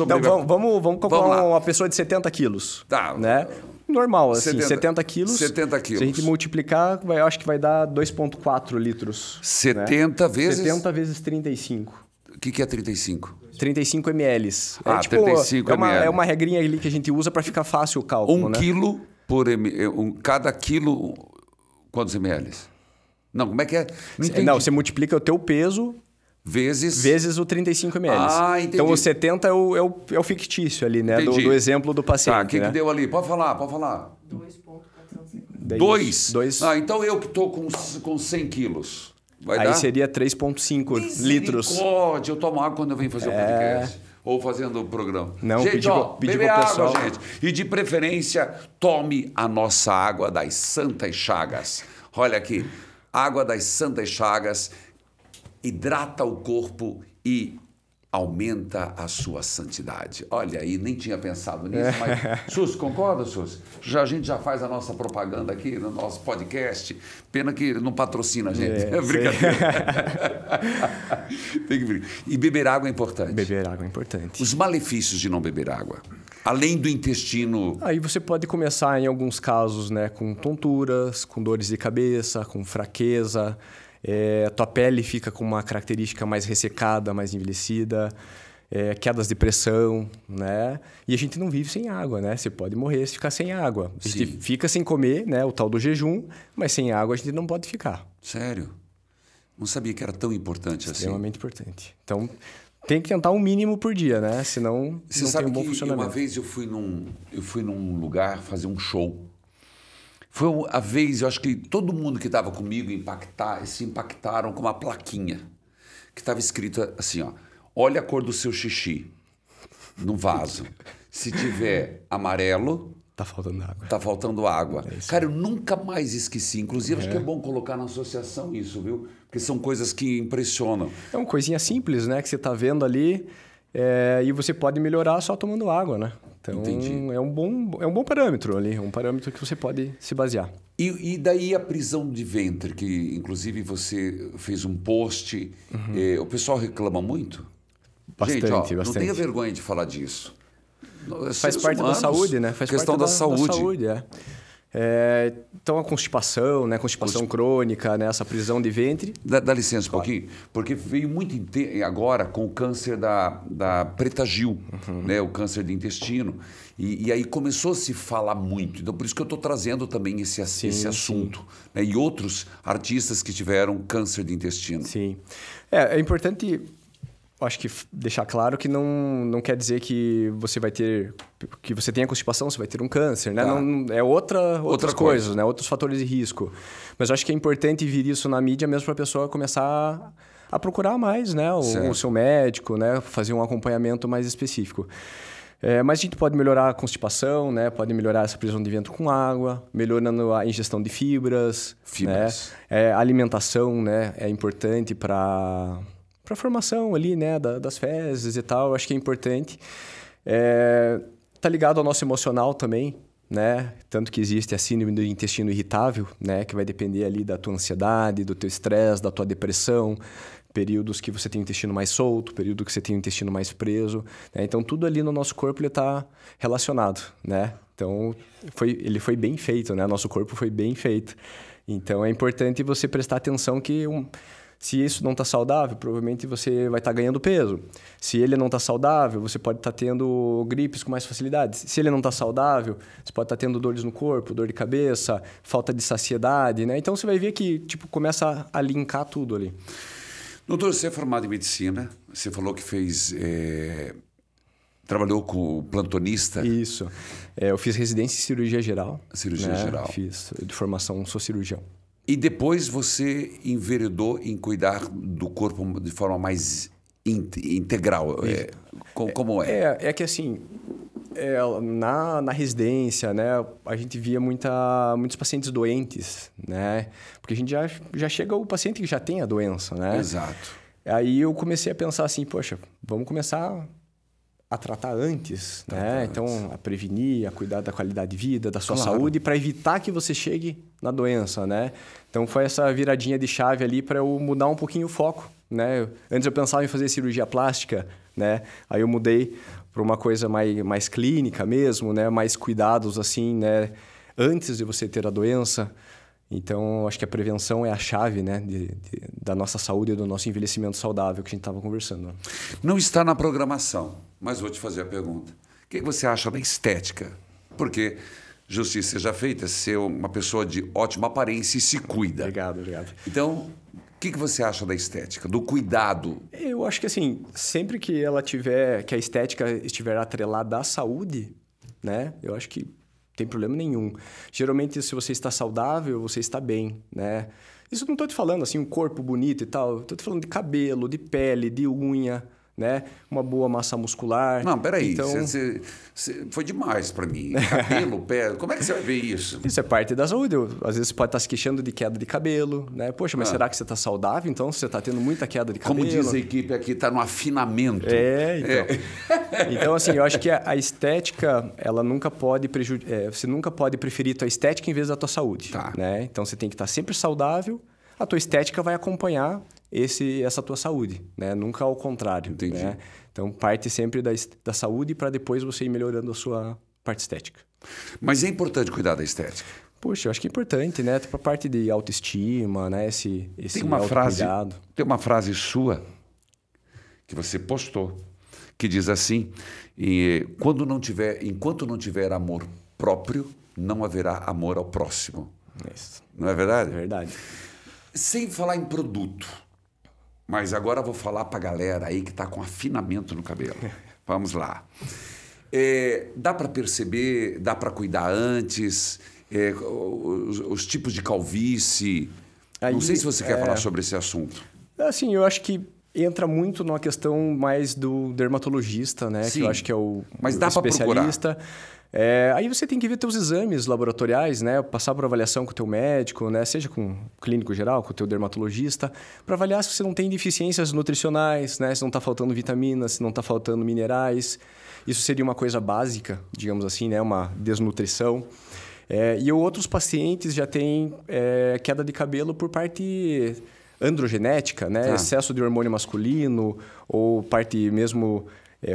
Então, vamos calcular uma pessoa de 70 quilos. Tá. Né? Normal, assim, 70 quilos. 70 quilos. Se a gente multiplicar, eu acho que vai dar 2,4 litros. 70 né? vezes? 70 vezes 35. O que é 35? 35 ml. 35 ml. É uma regrinha ali que a gente usa para ficar fácil o cálculo. 1 quilo por cada quilo, quantos ml? Não, como é que é? Não, você multiplica o teu peso vezes o 35 ml. Ah, entendi. Então, o 70 é o fictício ali, né? Do exemplo do paciente. Tá, o que deu ali? Pode falar. 2,450. 2? Ah, então eu que estou com 100 quilos. Vai dar? Aí seria 3,5 litros. Eu tomo água quando eu venho fazer o podcast. Ou fazendo o programa. Não, gente, beber água, gente. E de preferência, tome a nossa água das Santas Chagas. Olha aqui, água das Santas Chagas hidrata o corpo e aumenta a sua santidade. Olha aí, nem tinha pensado nisso, mas... Sus, concorda, Sus? A gente já faz a nossa propaganda aqui no nosso podcast. Pena que não patrocina a gente. É brincadeira. Tem que brincar. E beber água é importante. Beber água é importante. Os malefícios de não beber água. Além do intestino... Aí você pode começar, em alguns casos, né, com tonturas, com dores de cabeça, com fraqueza... tua pele fica com uma característica mais ressecada, mais envelhecida, quedas de pressão, né? E a gente não vive sem água, né? Você pode morrer se ficar sem água. A gente fica sem comer, né? O tal do jejum, mas sem água a gente não pode ficar. Sério? Não sabia que era tão importante assim. Extremamente importante. Então, tem que tentar um mínimo por dia, né? Senão você não sabe tem um bom que funcionamento. uma vez eu fui num lugar fazer um show. Foi a vez, eu acho que todo mundo que estava comigo se impactaram com uma plaquinha que estava escrito assim, ó, olha a cor do seu xixi no vaso. Se tiver amarelo... Tá faltando água. Tá faltando água. Cara, eu nunca mais esqueci. Inclusive, acho que é bom colocar na associação isso, viu? Porque são coisas que impressionam. É uma coisinha simples, né? Que você tá vendo ali e você pode melhorar só tomando água, né? Então, Entendi. é um bom parâmetro ali. É um parâmetro que você pode se basear. E daí a prisão de ventre, que inclusive você fez um post. O pessoal reclama muito? Bastante, Gente, ó, bastante. não tenha vergonha de falar disso. Faz parte da saúde, né? Faz questão parte da saúde. Da saúde, então, a constipação, né? Constipação crônica, né? Essa prisão de ventre. Dá licença um pouquinho, porque veio muito agora com o câncer da Preta Gil, né? O câncer de intestino. E aí começou a se falar muito. Então, por isso que eu estou trazendo também esse assunto. Né? E outros artistas que tiveram câncer de intestino. Sim. É importante... Acho que deixar claro que não quer dizer que você vai ter... Que você tenha constipação, você vai ter um câncer, né? Tá. Não, é outras coisas, né? Outros fatores de risco. Mas eu acho que é importante vir isso na mídia mesmo para a pessoa começar a procurar mais, né? O seu médico, né? Fazer um acompanhamento mais específico. Mas a gente pode melhorar a constipação, né? Pode melhorar essa prisão de ventre com água, melhorando a ingestão de fibras. Né? A alimentação, né? É importante para a formação ali, né, das fezes e tal, eu acho que é importante. Tá ligado ao nosso emocional também, né? Tanto que existe a síndrome do intestino irritável, né, que vai depender ali da tua ansiedade, do teu estresse, da tua depressão, períodos que você tem o intestino mais solto, período que você tem o intestino mais preso, né? Então tudo ali no nosso corpo ele tá relacionado, né? Então ele foi bem feito, né? Nosso corpo foi bem feito. Então é importante você prestar atenção que se isso não está saudável, provavelmente você vai estar ganhando peso. Se ele não está saudável, você pode estar tendo gripes com mais facilidade. Se ele não está saudável, você pode estar tendo dores no corpo, dor de cabeça, falta de saciedade, né? Então você vai ver que começa a linkar tudo ali. Doutor, você é formado em medicina, você falou que trabalhou com plantonista. Isso. Eu fiz residência em cirurgia geral. Cirurgia geral. Fiz, de formação, sou cirurgião. E depois você enveredou em cuidar do corpo de forma mais integral. Como é? É que assim, na residência, né, a gente via muitos pacientes doentes, né? Porque a gente já chega o paciente que já tem a doença, né? Exato. Aí eu comecei a pensar assim, poxa, vamos começar a tratar antes, né? Então, a prevenir, a cuidar da qualidade de vida, da sua saúde, para evitar que você chegue na doença, né? Então, foi essa viradinha de chave ali para eu mudar um pouquinho o foco, né? Antes eu pensava em fazer cirurgia plástica, né? Aí eu mudei para uma coisa mais clínica mesmo, né? Mais cuidados, assim, né? Antes de você ter a doença. Então, acho que a prevenção é a chave, né, da nossa saúde e do nosso envelhecimento saudável que a gente estava conversando. Não está na programação, mas vou te fazer a pergunta. O que você acha da estética? Porque justiça seja feita, ser uma pessoa de ótima aparência e se cuida. Obrigado. Então, o que você acha da estética, do cuidado? Eu acho que, assim, sempre que que a estética estiver atrelada à saúde, né, eu acho que tem problema nenhum. Geralmente, se você está saudável, você está bem, né? Isso eu não estou te falando assim, um corpo bonito e tal. Estou te falando de cabelo, de pele, de unha, né? Uma boa massa muscular. Não, peraí. Então... Foi demais para mim. Cabelo, pele. Como é que você vai ver isso? Isso é parte da saúde. Às vezes você pode estar se queixando de queda de cabelo, né? Poxa, mas será que você está saudável? Então, você está tendo muita queda de cabelo. Como diz a equipe aqui, está no afinamento. Então. Então, assim, eu acho que a estética, ela nunca pode você nunca pode preferir a tua estética em vez da tua saúde. Tá. Né? Então, você tem que estar sempre saudável. A tua estética vai acompanhar essa tua saúde, né? Nunca ao contrário. Entendi. Né? Então, parte sempre da saúde para depois você ir melhorando a sua parte estética. Mas é importante cuidar da estética. Poxa, eu acho que é importante, né? Para a parte de autoestima, né? Esse autocuidado. Tem uma frase sua que você postou que diz assim: enquanto não tiver amor próprio, não haverá amor ao próximo. Isso. Não é verdade? É verdade. Sem falar em produto, mas agora eu vou falar para a galera aí que está com afinamento no cabelo. Vamos lá. Dá para perceber, dá para cuidar antes. os tipos de calvície. Aí, não sei se você quer falar sobre esse assunto. Assim, eu acho que entra muito numa questão mais do dermatologista, né? Sim, que eu acho que é o mas dá para especialista. Aí você tem que ver teus exames laboratoriais, né? Passar por avaliação com o teu médico, né? Seja com o clínico geral, com o teu dermatologista, para avaliar se você não tem deficiências nutricionais, né? Se não está faltando vitaminas, se não está faltando minerais. Isso seria uma coisa básica, digamos assim, né? Uma desnutrição. E outros pacientes já têm queda de cabelo por parte androgenética, né? Excesso de hormônio masculino ou parte mesmo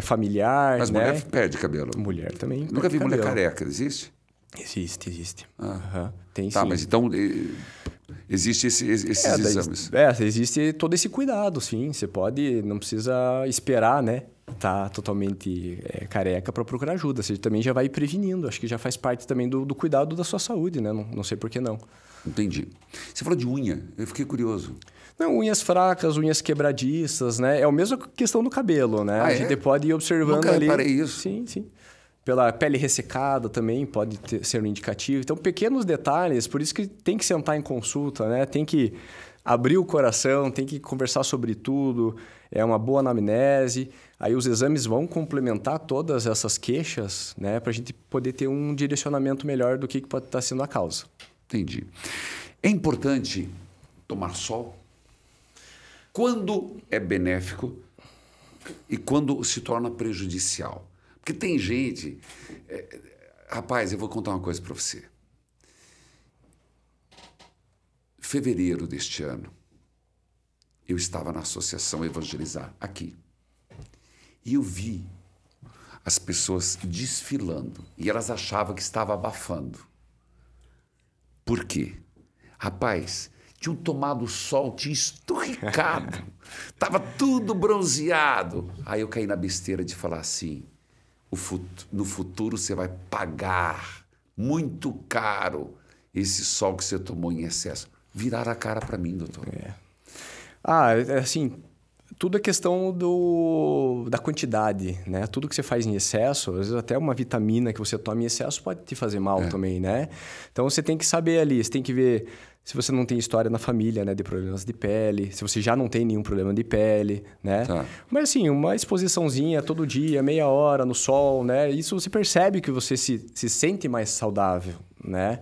familiar. Mas né? mulher perde cabelo. Mulher também. Nunca vi cabelo. mulher careca, existe? Existe. Ah. Tem Tá, sim. mas então existe esses exames. Existe todo esse cuidado, sim. Você não precisa esperar, né? Tá totalmente careca para procurar ajuda. Você também já vai prevenindo. Acho que já faz parte também do cuidado da sua saúde, né? Não sei por que não. Entendi. Você falou de unha, eu fiquei curioso. Não, unhas fracas, unhas quebradiças, né? É a mesma questão do cabelo, né? A gente pode ir observando Nunca ali. reparei isso. Sim. Pela pele ressecada também pode ser um indicativo. Então, pequenos detalhes, por isso que tem que sentar em consulta, né? Tem que abrir o coração, tem que conversar sobre tudo. É uma boa anamnese. Aí os exames vão complementar todas essas queixas, né? Para a gente poder ter um direcionamento melhor do que pode estar sendo a causa. Entendi. É importante tomar sol? Quando é benéfico e quando se torna prejudicial? Porque tem gente... Rapaz, eu vou contar uma coisa para você. Fevereiro deste ano, eu estava na Associação Evangelizar, aqui. E eu vi as pessoas desfilando e elas achavam que estava abafando. Por quê? Rapaz, tinham tomado sol, tinha esturricado, estava tudo bronzeado. Aí eu caí na besteira de falar assim, no futuro você vai pagar muito caro esse sol que você tomou em excesso. Viraram a cara para mim, doutor. Assim, tudo é questão da quantidade, né? Tudo que você faz em excesso, às vezes até uma vitamina que você toma em excesso pode te fazer mal também, né? Então, você tem que saber ali, você tem que ver se você não tem história na família, né? De problemas de pele, se você já não tem nenhum problema de pele, né? Tá. Mas, assim, uma exposiçãozinha todo dia, meia hora no sol, né? Isso você percebe que você se sente mais saudável, né?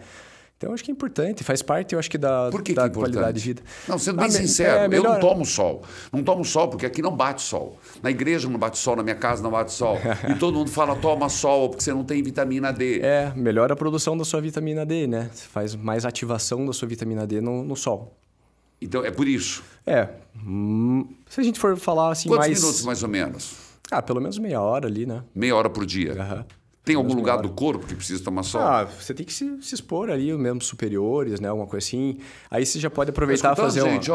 Então, acho que é importante, faz parte, eu acho que da qualidade de vida. Não, sendo bem sincero, eu não tomo sol. Não tomo sol porque aqui não bate sol. Na igreja não bate sol, na minha casa não bate sol. E todo mundo fala, toma sol, porque você não tem vitamina D. Melhora a produção da sua vitamina D, né? Você faz mais ativação da sua vitamina D no sol. Então, é por isso. Se a gente for falar assim Quantos minutos, mais ou menos? Pelo menos meia hora ali, né? Meia hora por dia? Tem algum lugar do corpo que precisa tomar sol? Você tem que se expor ali, os membros superiores, né? Alguma coisa assim. Aí você já pode aproveitar e fazer gente,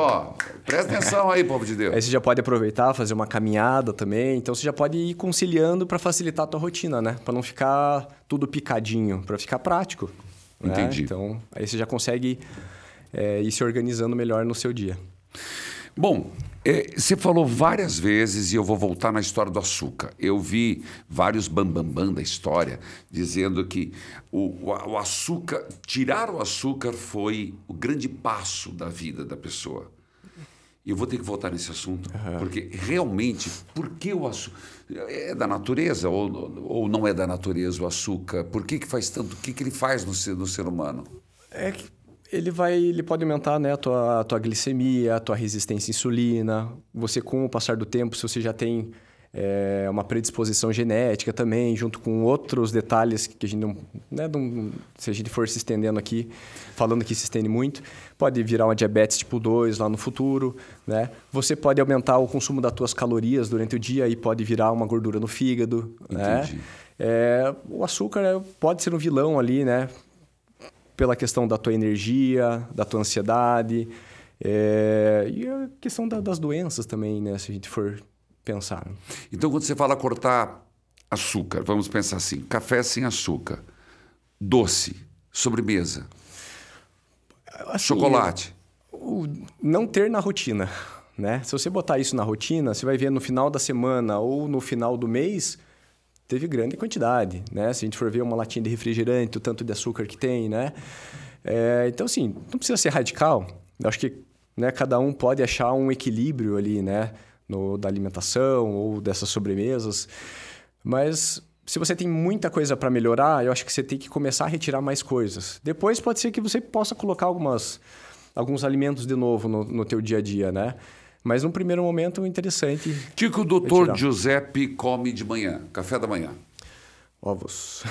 presta atenção aí, povo de Deus. Aí você já pode aproveitar, fazer uma caminhada também. Então, você já pode ir conciliando para facilitar a tua rotina, né? Para não ficar tudo picadinho, para ficar prático. Entendi. Né? Então, aí você já consegue ir se organizando melhor no seu dia. Bom, você falou várias vezes, e eu vou voltar na história do açúcar. Eu vi vários bambambam da história dizendo que o açúcar, tirar o açúcar foi o grande passo da vida da pessoa. E eu vou ter que voltar nesse assunto, porque realmente, por que o açúcar? É da natureza ou não é da natureza o açúcar? Por que faz tanto? O que ele faz no ser humano? Ele pode aumentar, né, a tua glicemia, a tua resistência à insulina. Você, com o passar do tempo, se você já tem uma predisposição genética também, junto com outros detalhes que a gente não... Né, se a gente for se estendendo aqui, falando que se estende muito, pode virar uma diabetes tipo 2 lá no futuro, né? Você pode aumentar o consumo das tuas calorias durante o dia e pode virar uma gordura no fígado. Entendi. Né? O açúcar pode ser um vilão ali, né? Pela questão da tua energia, da tua ansiedade, e a questão das doenças também, né? Se a gente for pensar. Então, quando você fala cortar açúcar, vamos pensar assim, café sem açúcar, doce, sobremesa, assim, chocolate. Não ter na rotina, né? Se você botar isso na rotina, você vai ver no final da semana ou no final do mês, teve grande quantidade, né? Se a gente for ver uma latinha de refrigerante, o tanto de açúcar que tem, né? Então, assim, não precisa ser radical. Eu acho que, né, cada um pode achar um equilíbrio ali, né? Da alimentação ou dessas sobremesas. Mas se você tem muita coisa para melhorar, eu acho que você tem que começar a retirar mais coisas. Depois pode ser que você possa colocar alguns alimentos de novo no teu dia a dia, né? Mas num primeiro momento é interessante. O que o doutor Giuseppe come de manhã, café da manhã? Ovos.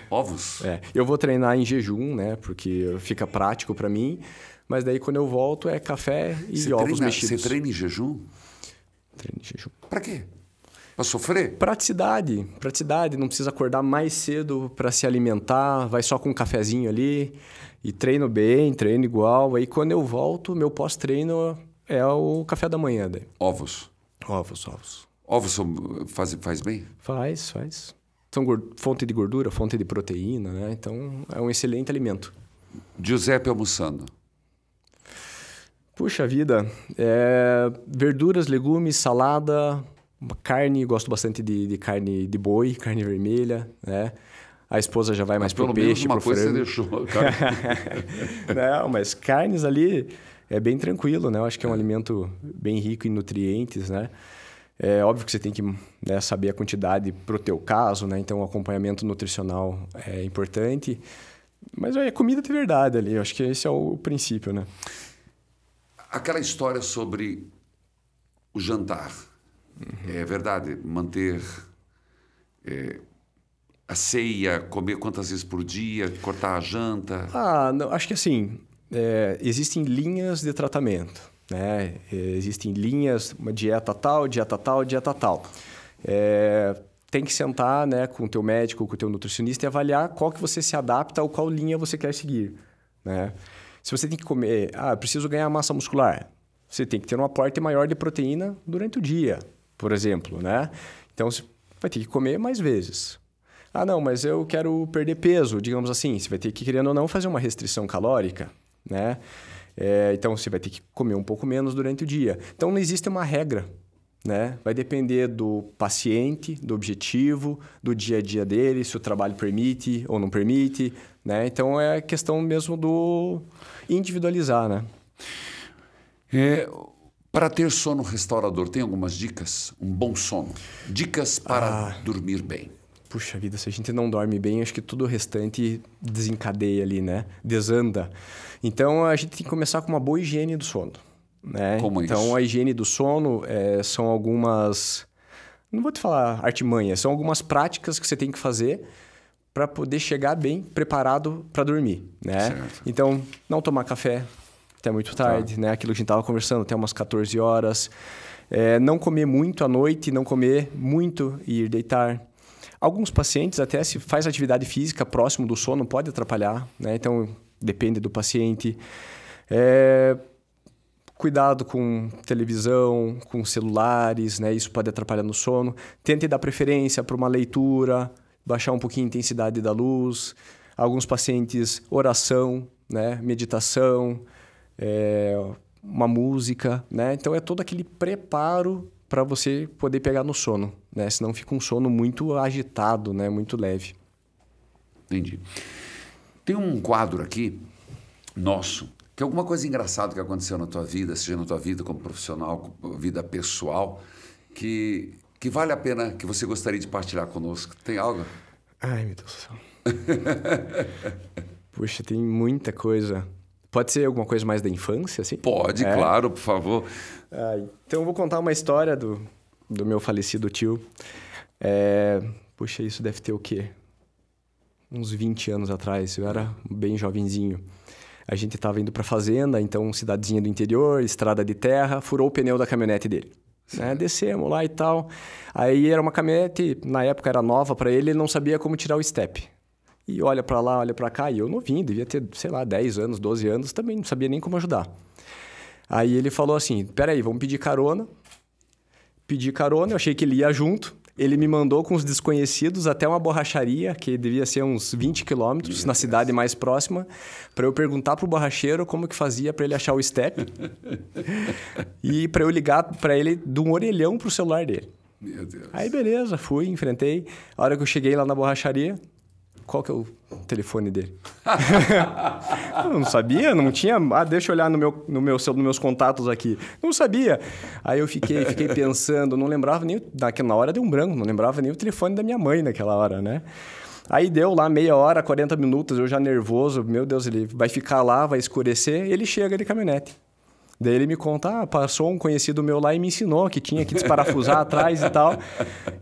Ovos? Eu vou treinar em jejum, né? Porque fica prático para mim. Mas daí quando eu volto é café e ovos mexidos. Você treina em jejum? Treino em jejum. Para quê? Para sofrer? Praticidade. Não precisa acordar mais cedo para se alimentar. Vai só com um cafezinho ali. E treino bem, treino igual. Aí quando eu volto, meu pós-treino é o café da manhã. Daí. Ovos? Ovos. Ovos faz bem? Faz. São fonte de gordura, fonte de proteína, né? Então é um excelente alimento. Giuseppe almoçando? Puxa vida, verduras, legumes, salada, carne, gosto bastante de carne de boi, carne vermelha, né? A esposa já vai mais pro peixe, pro frango. Pelo menos uma coisa você deixou, cara. Não, mas carnes ali é bem tranquilo, né? Eu acho que é um alimento bem rico em nutrientes, né? É óbvio que você tem que, né, saber a quantidade pro teu caso, né? Então o acompanhamento nutricional é importante. Mas é comida de verdade ali, eu acho que esse é o princípio, né? Aquela história sobre o jantar. É verdade, manter a ceia, comer quantas vezes por dia, cortar a janta? Não, acho que assim, existem linhas de tratamento, né? Existem linhas, uma dieta tal, dieta tal, dieta tal. Tem que sentar, né, com o teu médico, com o teu nutricionista e avaliar qual que você se adapta ou qual linha você quer seguir, né? Se você tem que comer... eu preciso ganhar massa muscular. Você tem que ter um aporte maior de proteína durante o dia, por exemplo, né? Então, você vai ter que comer mais vezes. Não, mas eu quero perder peso, digamos assim. Você vai ter que, querendo ou não, fazer uma restrição calórica, né? Então, você vai ter que comer um pouco menos durante o dia. Então, não existe uma regra, né? Vai depender do paciente, do objetivo, do dia a dia dele, se o trabalho permite ou não permite, né? Então, é questão mesmo do individualizar, né? Para ter sono restaurador, tem algumas dicas? Um bom sono. Dicas para dormir bem. Puxa vida, se a gente não dorme bem, acho que tudo o restante desencadeia ali, né? Desanda. Então, a gente tem que começar com uma boa higiene do sono, né? Como então, isso? A higiene do sono são algumas... Não vou te falar artimanhas, são algumas práticas que você tem que fazer para poder chegar bem preparado para dormir, né? Certo. Então, não tomar café até muito tarde, né? Aquilo que a gente estava conversando, até umas 14 horas. Não comer muito à noite, não comer muito e ir deitar. Alguns pacientes, até se faz atividade física próximo do sono, pode atrapalhar, né? Então, depende do paciente. Cuidado com televisão, com celulares, né? Isso pode atrapalhar no sono. Tente dar preferência para uma leitura, baixar um pouquinho a intensidade da luz. Alguns pacientes, oração, né? Meditação, uma música, né? Então, é todo aquele preparo para você poder pegar no sono, né? Senão fica um sono muito agitado, né? Muito leve. Entendi. Tem um quadro aqui, nosso, que é alguma coisa engraçada que aconteceu na tua vida, seja na tua vida como profissional, vida pessoal, que vale a pena, que você gostaria de partilhar conosco. Tem algo? Ai, meu Deus do céu. Puxa, tem muita coisa. Pode ser alguma coisa mais da infância, assim? Pode, claro, por favor. Então, eu vou contar uma história do meu falecido tio. Puxa, isso deve ter o quê? Uns 20 anos atrás. Eu era bem jovenzinho. A gente estava indo para fazenda, então, cidadezinha do interior, estrada de terra, furou o pneu da caminhonete dele. Descemos lá e tal. Aí era uma caminhonete, na época era nova para ele não sabia como tirar o step. E olha para lá, olha para cá. E eu novinho, devia ter, sei lá, 10 anos, 12 anos, também não sabia nem como ajudar. Aí ele falou assim, peraí, vamos pedir carona. Pedi carona, eu achei que ele ia junto. Ele me mandou com os desconhecidos até uma borracharia, que devia ser uns 20 quilômetros, na cidade mais próxima, para eu perguntar pro borracheiro como que fazia para ele achar o step. E para eu ligar para ele de um orelhão pro celular dele. Meu Deus. Aí, beleza, fui, enfrentei. A hora que eu cheguei lá na borracharia, qual que é o telefone dele? Eu não sabia, não tinha... Ah, deixa eu olhar nos meus contatos aqui. Não sabia. Aí eu fiquei pensando, não lembrava nem... Na hora deu um branco, não lembrava nem o telefone da minha mãe naquela hora, né? Aí deu lá meia hora, 40 minutos, eu já nervoso. Meu Deus, ele vai ficar lá, vai escurecer. Ele chega de caminhonete. Daí ele me conta, passou um conhecido meu lá e me ensinou que tinha que desparafusar atrás e tal.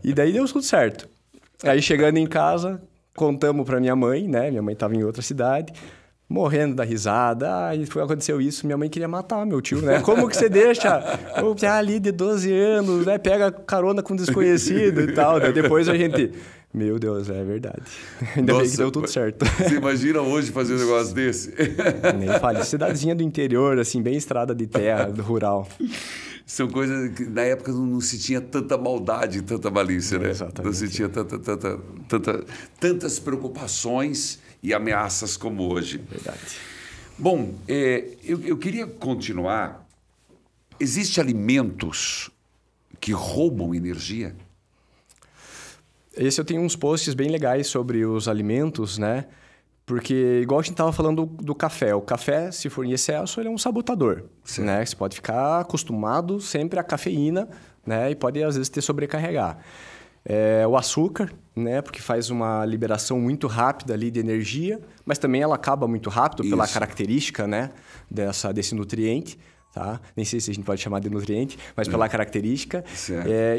E daí deu tudo certo. Aí chegando em casa, contamos pra minha mãe, né? Minha mãe estava em outra cidade, morrendo da risada. Ah, aconteceu isso, minha mãe queria matar meu tio, né? Como que você deixa o piá ali de 12 anos, né? Pega carona com desconhecido e tal. Daí depois a gente... Meu Deus, é verdade. Ainda bem que deu tudo certo. Você imagina hoje fazer um negócio desse? Nem fale. Cidadezinha do interior, assim, bem estrada de terra, rural. São coisas que na época não se tinha tanta maldade, tanta malícia, né? Exatamente. Não se tinha tantas preocupações e ameaças como hoje. Verdade. Bom, eu queria continuar. Existem alimentos que roubam energia? Esse eu tenho uns posts bem legais sobre os alimentos, né? Porque, igual a gente estava falando do café. O café, se for em excesso, ele é um sabotador, né? Você pode ficar acostumado sempre à cafeína, né? E pode, às vezes, te sobrecarregar. O açúcar, né? Porque faz uma liberação muito rápida ali de energia, mas também ela acaba muito rápido pela característica, né? Desse nutriente. Tá? Nem sei se a gente pode chamar de nutriente, mas pela característica.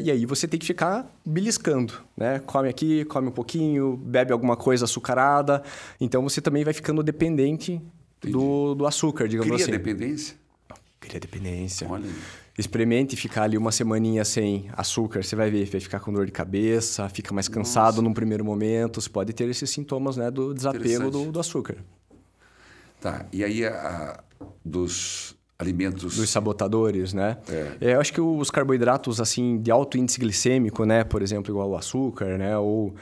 E aí você tem que ficar beliscando, né? Come aqui, come um pouquinho, bebe alguma coisa açucarada. Então você também vai ficando dependente do açúcar, digamos assim. Cria dependência? Cria dependência. Olha. Experimente ficar ali uma semaninha sem açúcar, você vai ver, vai ficar com dor de cabeça, fica mais cansado num primeiro momento. Você pode ter esses sintomas, né, do desapego do açúcar. Tá, e aí dos alimentos... Dos sabotadores, né? Eu acho que os carboidratos, assim, de alto índice glicêmico, né? Por exemplo, igual o açúcar, né? Ou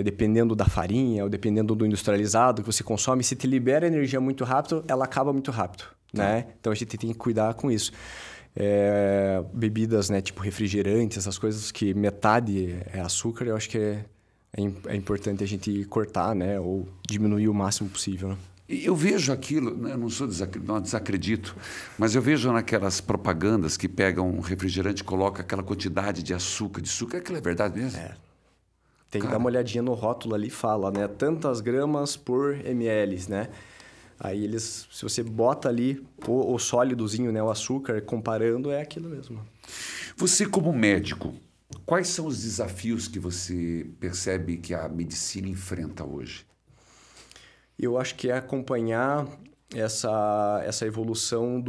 dependendo da farinha, ou dependendo do industrializado que você consome, se te libera energia muito rápido, ela acaba muito rápido, né? Então, a gente tem que cuidar com isso. Bebidas, né? Tipo refrigerante, essas coisas que metade é açúcar, eu acho que é importante a gente cortar, né? Ou diminuir o máximo possível, né? Eu vejo aquilo, né? Eu não desacredito, mas eu vejo naquelas propagandas que pegam um refrigerante e colocam aquela quantidade de açúcar. Aquilo é verdade mesmo? Tem que dar uma olhadinha no rótulo ali, fala, né? Tantas gramas por ml, né? Aí se você bota ali o sólidozinho, né? O açúcar, comparando, é aquilo mesmo. Você como médico, quais são os desafios que você percebe que a medicina enfrenta hoje? Eu acho que é acompanhar essa evolução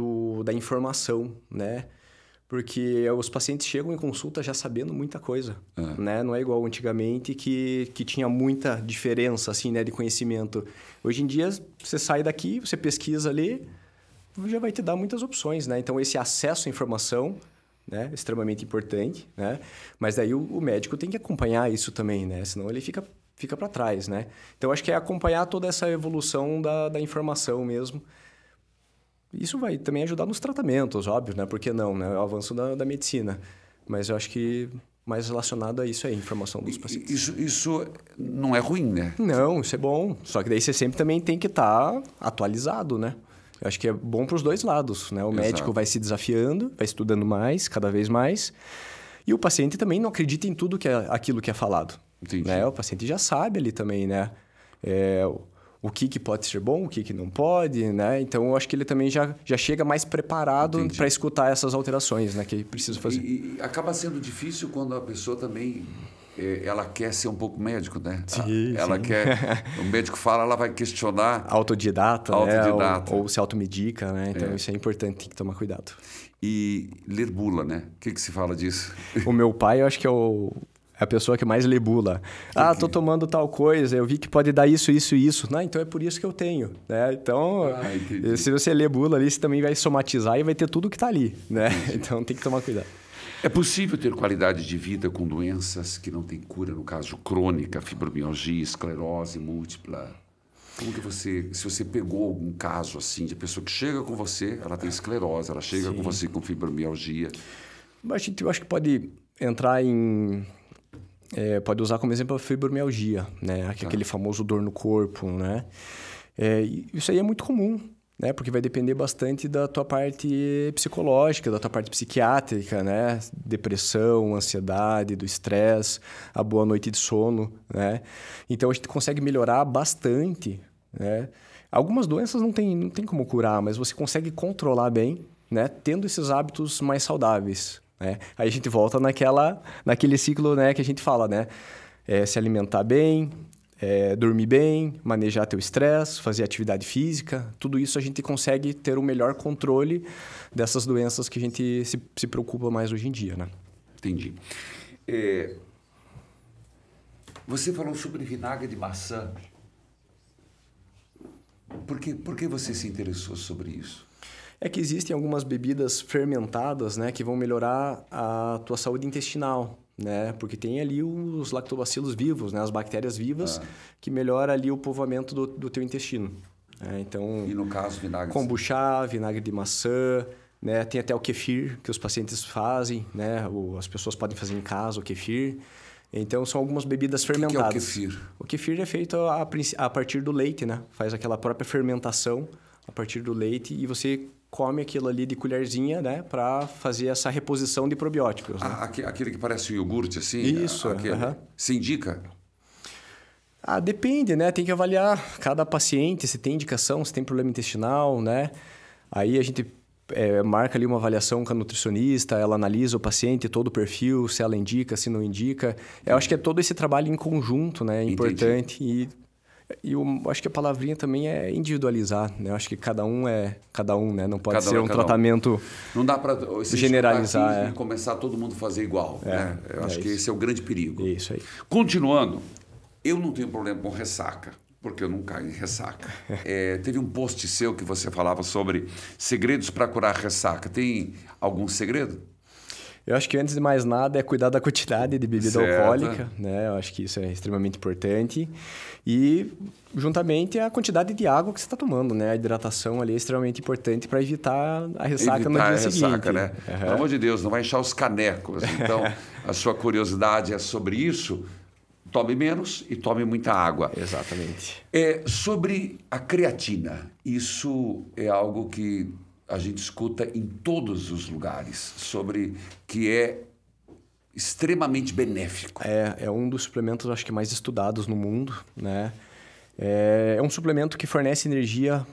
da informação, né? Porque os pacientes chegam em consulta já sabendo muita coisa, né? Não é igual antigamente que tinha muita diferença, assim, né, de conhecimento. Hoje em dia, você sai daqui, você pesquisa ali, já vai te dar muitas opções, né? Então, esse acesso à informação, né, é extremamente importante, né? Mas daí o médico tem que acompanhar isso também, né? Senão ele fica para trás, né? Então, acho que é acompanhar toda essa evolução da informação mesmo. Isso vai também ajudar nos tratamentos, óbvio, né? Por que não, né? O avanço da medicina. Mas eu acho que mais relacionado a isso aí, informação dos pacientes. Isso não é ruim, né? Não, isso é bom. Só que daí você sempre também tem que estar atualizado, né? Eu acho que é bom para os dois lados, né? O médico vai se desafiando, vai estudando mais, cada vez mais. E o paciente também não acredita em tudo aquilo que é falado. Entendi. Né? O paciente já sabe ali também, né? O que pode ser bom, o que não pode, né? Então, eu acho que ele também já chega mais preparado para escutar essas alterações, né? Que precisa fazer. E acaba sendo difícil quando a pessoa também... ela quer ser um pouco médico, né? Sim, ela quer... O médico fala, ela vai questionar... Autodidata, né? Ou se automedica, né? Então, isso é importante, tem que tomar cuidado. E ler bula, né? O que se fala disso? O meu pai, eu acho que é a pessoa que mais lê bula. Tô tomando tal coisa, eu vi que pode dar isso, isso e isso. Não, então é por isso que eu tenho, né? Então, se você lê bula ali, você também vai somatizar e vai ter tudo que está ali, né? Então, tem que tomar cuidado. É possível ter qualidade de vida com doenças que não têm cura, no caso crônica, fibromialgia, esclerose múltipla? Como que se você pegou algum caso assim, de pessoa que chega com você, ela tem esclerose, ela chega com você com fibromialgia? Mas eu acho que pode entrar em... pode usar como exemplo a fibromialgia, né? Aquele famoso dor no corpo, né? Isso aí é muito comum, né? Porque vai depender bastante da tua parte psicológica, da tua parte psiquiátrica, né? Depressão, ansiedade, do estresse, a boa noite de sono, né? Então, a gente consegue melhorar bastante, né? Algumas doenças não tem como curar, mas você consegue controlar bem, né? Tendo esses hábitos mais saudáveis, né? Aí a gente volta naquele ciclo, né, que a gente fala, né? Se alimentar bem, dormir bem, manejar teu estresse, fazer atividade física. Tudo isso a gente consegue ter um melhor controle dessas doenças que a gente se preocupa mais hoje em dia, né? Entendi. Você falou sobre vinagre de maçã. Por que você se interessou sobre isso? É que existem algumas bebidas fermentadas, né, que vão melhorar a tua saúde intestinal, né? Porque tem ali os lactobacilos vivos, né, as bactérias vivas, que melhoram ali o povoamento do teu intestino. Então, e no caso, vinagre? Kombucha, vinagre de maçã, né? Tem até o kefir que os pacientes fazem, né? As pessoas podem fazer em casa o kefir. Então, são algumas bebidas fermentadas. O que é o kefir? O kefir é feito a partir do leite, né? Faz aquela própria fermentação a partir do leite e você come aquilo ali de colherzinha, né? Para fazer essa reposição de probióticos. Né? Aquele que parece um iogurte, assim? Isso. Se indica? Depende, né? Tem que avaliar cada paciente, se tem indicação, se tem problema intestinal, né? Aí a gente marca ali uma avaliação com a nutricionista, ela analisa o paciente, todo o perfil, se ela indica, se não indica. Eu acho que é todo esse trabalho em conjunto, né? Importante. E eu acho que a palavrinha também é individualizar, né? Eu acho que cada um, né? Não pode ser um tratamento. Não dá para generalizar e começar todo mundo a fazer igual, né? Eu acho que esse é o grande perigo. Isso aí. Continuando, eu não tenho problema com ressaca, porque eu não caio em ressaca. Teve um post seu que você falava sobre segredos para curar ressaca. Tem algum segredo? Eu acho que antes de mais nada é cuidar da quantidade de bebida alcoólica, né? Eu acho que isso é extremamente importante. E, juntamente, a quantidade de água que você está tomando, né? A hidratação ali é extremamente importante para evitar a ressaca no dia seguinte. Né? Pelo amor de Deus, não vai inchar os canecos. Então, a sua curiosidade é sobre isso. Tome menos e tome muita água. Exatamente. Sobre a creatina, isso é algo que a gente escuta em todos os lugares, sobre que é extremamente benéfico. É um dos suplementos, acho que, mais estudados no mundo, né? É um suplemento que fornece energia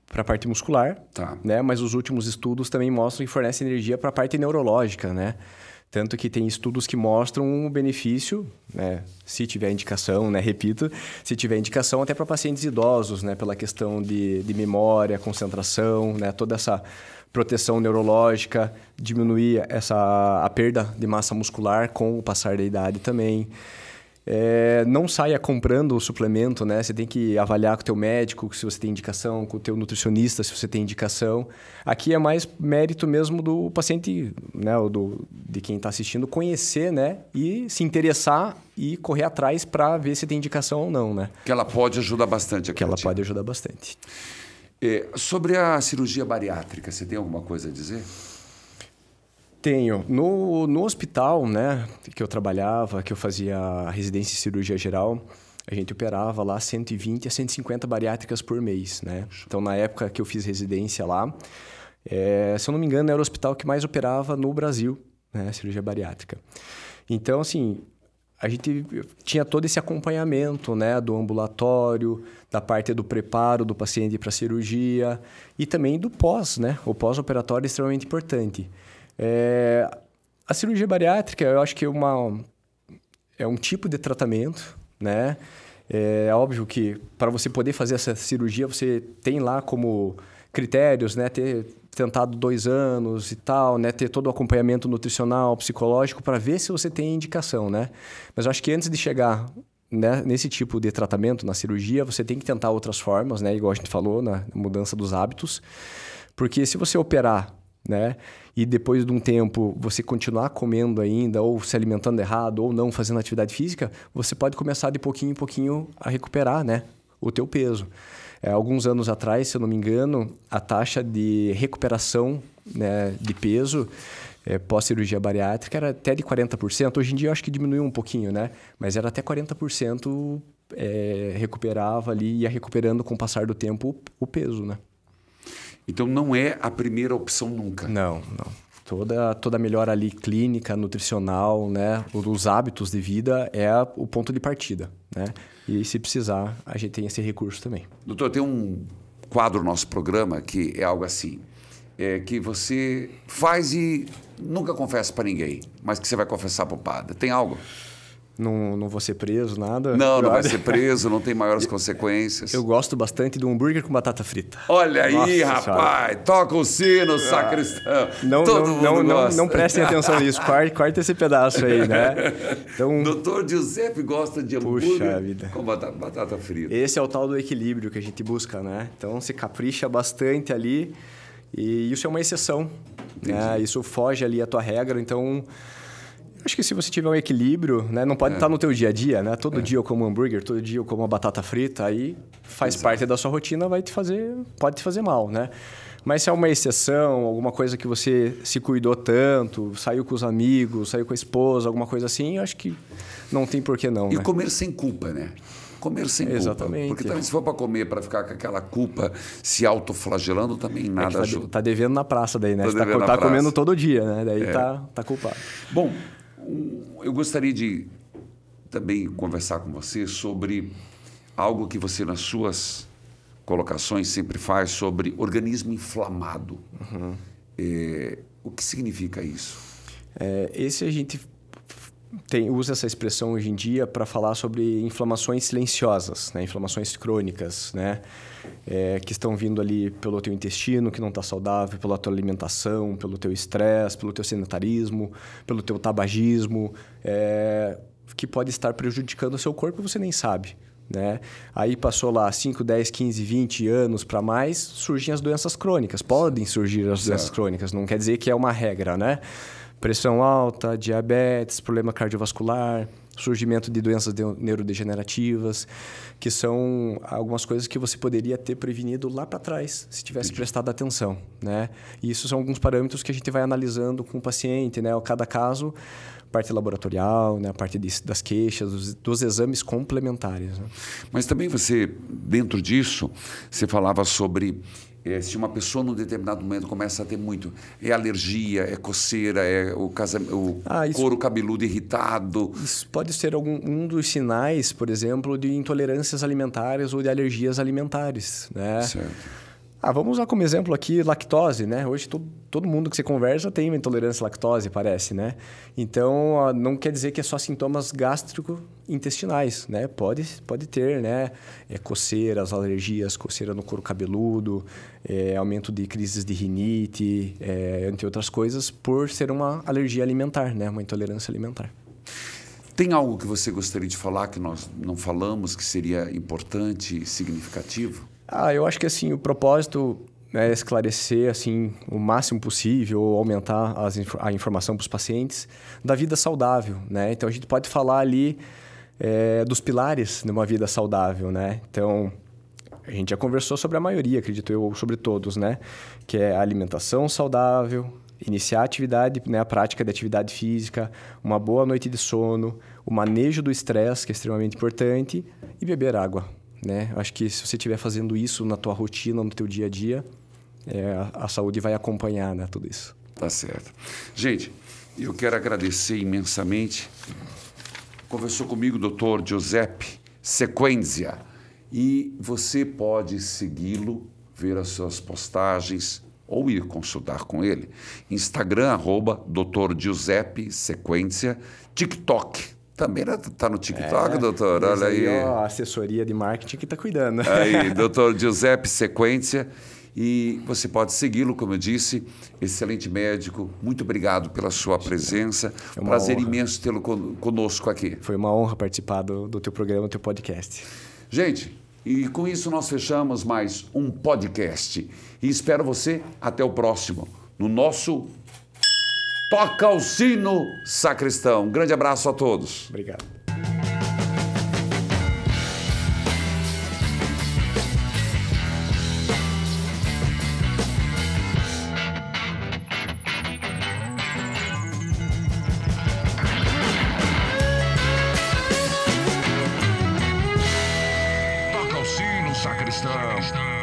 para a parte muscular, né? Mas os últimos estudos também mostram que fornece energia para a parte neurológica, né? Tanto que tem estudos que mostram o benefício, né? Se tiver indicação, né? Repito, se tiver indicação até para pacientes idosos, né? Pela questão de memória, concentração, né? Toda essa proteção neurológica, diminuir a perda de massa muscular com o passar da idade também. Não saia comprando o suplemento, né? Você tem que avaliar com o teu médico se você tem indicação, com o teu nutricionista se você tem indicação. Aqui é mais mérito mesmo do paciente, né? De quem está assistindo, conhecer, né? E se interessar e correr atrás para ver se tem indicação ou não, né? Que ela pode ajudar bastante. Que ela pode ajudar bastante. Sobre a cirurgia bariátrica, você tem alguma coisa a dizer? Tenho. No hospital, né, que eu trabalhava, que eu fazia a residência em cirurgia geral, a gente operava lá 120 a 150 bariátricas por mês, né? Então, na época que eu fiz residência lá, se eu não me engano, era o hospital que mais operava no Brasil, né, cirurgia bariátrica. Então, assim, a gente tinha todo esse acompanhamento, né, do ambulatório, da parte do preparo do paciente para a cirurgia e também do pós, né? O pós-operatório é extremamente importante. A cirurgia bariátrica, eu acho que é um tipo de tratamento, né? É óbvio que para você poder fazer essa cirurgia, você tem lá como critérios, né? Ter tentado 2 anos e tal, né? Ter todo o acompanhamento nutricional, psicológico, para ver se você tem indicação, né? Mas eu acho que antes de chegar, né, nesse tipo de tratamento, na cirurgia, você tem que tentar outras formas, né? Igual a gente falou, na mudança dos hábitos. Porque se você operar, né? E depois de um tempo você continuar comendo ainda, ou se alimentando errado, ou não fazendo atividade física, você pode começar de pouquinho em pouquinho a recuperar, né, o teu peso. Alguns anos atrás, se eu não me engano, a taxa de recuperação, né, de peso pós-cirurgia bariátrica era até de 40%. Hoje em dia eu acho que diminuiu um pouquinho, né? Mas era até 40% recuperava ali, ia recuperando com o passar do tempo o peso, né? Então não é a primeira opção nunca? Não. Toda melhora ali clínica, nutricional, né? Os hábitos de vida é o ponto de partida, né? E se precisar, a gente tem esse recurso também. Doutor, tem um quadro no nosso programa que é algo assim, que você faz e nunca confessa para ninguém, mas que você vai confessar para o padre. Tem algo? Não vou ser preso, nada. Não vai ser preso, não tem maiores consequências. Eu gosto bastante de um hambúrguer com batata frita. Olha aí, Nossa rapaz, senhora. toca o sino, sacristão. Não prestem atenção nisso, corta esse pedaço aí, né? Então, Doutor Giuseppe gosta de hambúrguer puxa vida. com batata frita. Esse é o tal do equilíbrio que a gente busca, né? Então, se capricha bastante ali e isso é uma exceção, né? Isso foge ali a tua regra, então... Acho que se você tiver um equilíbrio, né, não pode estar no teu dia a dia, né? Todo dia eu como hambúrguer, todo dia eu como uma batata frita, aí faz parte da sua rotina, pode te fazer mal, né? Mas se é uma exceção, alguma coisa que você se cuidou tanto, saiu com os amigos, saiu com a esposa, alguma coisa assim, eu acho que não tem por que não, E né? comer sem culpa, né? Comer sem culpa. Exatamente. Porque também se for para comer, para ficar com aquela culpa, se autoflagelando, também nada ajuda. Tá devendo na praça daí, né? Tá Você devendo na tá praça. comendo todo dia, né? Daí tá culpado. Bom, eu gostaria de também conversar com você sobre algo que você, nas suas colocações, sempre faz sobre organismo inflamado. Uhum. O que significa isso? Esse a gente usa essa expressão hoje em dia para falar sobre inflamações silenciosas, né? Inflamações crônicas, né? Que estão vindo ali pelo teu intestino, que não está saudável, pela tua alimentação, pelo teu estresse, pelo teu sedentarismo, pelo teu tabagismo, que pode estar prejudicando o seu corpo e você nem sabe, né? Aí passou lá 5, 10, 15, 20 anos para mais, surgem as doenças crônicas. Podem surgir as doenças crônicas, não quer dizer que é uma regra, né? Pressão alta, diabetes, problema cardiovascular, surgimento de doenças neurodegenerativas, que são algumas coisas que você poderia ter prevenido lá para trás, se tivesse prestado atenção, né? E isso são alguns parâmetros que a gente vai analisando com o paciente, né? Cada caso, parte laboratorial, né? A parte das queixas, dos exames complementares, né? Mas também você, dentro disso, você falava sobre... se uma pessoa, num determinado momento, começa a ter muito... É alergia, é coceira, é o couro cabeludo irritado. Isso pode ser um dos sinais, por exemplo, de intolerâncias alimentares ou de alergias alimentares, né? Certo. Vamos usar como exemplo aqui lactose, né? Hoje todo mundo que você conversa tem uma intolerância à lactose, parece, né? Então, não quer dizer que é só sintomas gástrico-intestinais, né? Pode ter, né? Coceiras, alergias, coceira no couro cabeludo, aumento de crises de rinite, entre outras coisas, por ser uma alergia alimentar, né? Uma intolerância alimentar. Tem algo que você gostaria de falar que nós não falamos, que seria importante e significativo? Eu acho que assim, o propósito é esclarecer assim, o máximo possível, aumentar a informação para os pacientes da vida saudável, né? Então, a gente pode falar ali dos pilares de uma vida saudável, né? Então, a gente já conversou sobre a maioria, acredito eu, sobre todos, né? Que é a alimentação saudável, iniciar a atividade, né? A prática de atividade física, uma boa noite de sono, o manejo do estresse, que é extremamente importante, e beber água. Né? Acho que se você estiver fazendo isso na tua rotina, no teu dia a dia, a saúde vai acompanhar, né, tudo isso. Tá certo. Gente, eu quero agradecer imensamente. Conversou comigo o Dr. Giuseppe Sequenzia. E você pode segui-lo, ver as suas postagens ou ir consultar com ele. Instagram, @Dr. Giuseppe Sequenzia. TikTok. Também está no TikTok, doutor? Olha aí. A assessoria de marketing que está cuidando. Aí, doutor Giuseppe Sequenzia. E você pode segui-lo, como eu disse, excelente médico. Muito obrigado pela sua presença. Prazer imenso tê-lo conosco aqui. Foi uma honra participar do teu programa, do teu podcast. Gente, e com isso nós fechamos mais um podcast. E espero você até o próximo, no nosso Toca o Sino Sacristão. Um grande abraço a todos. Obrigado. Sacristão.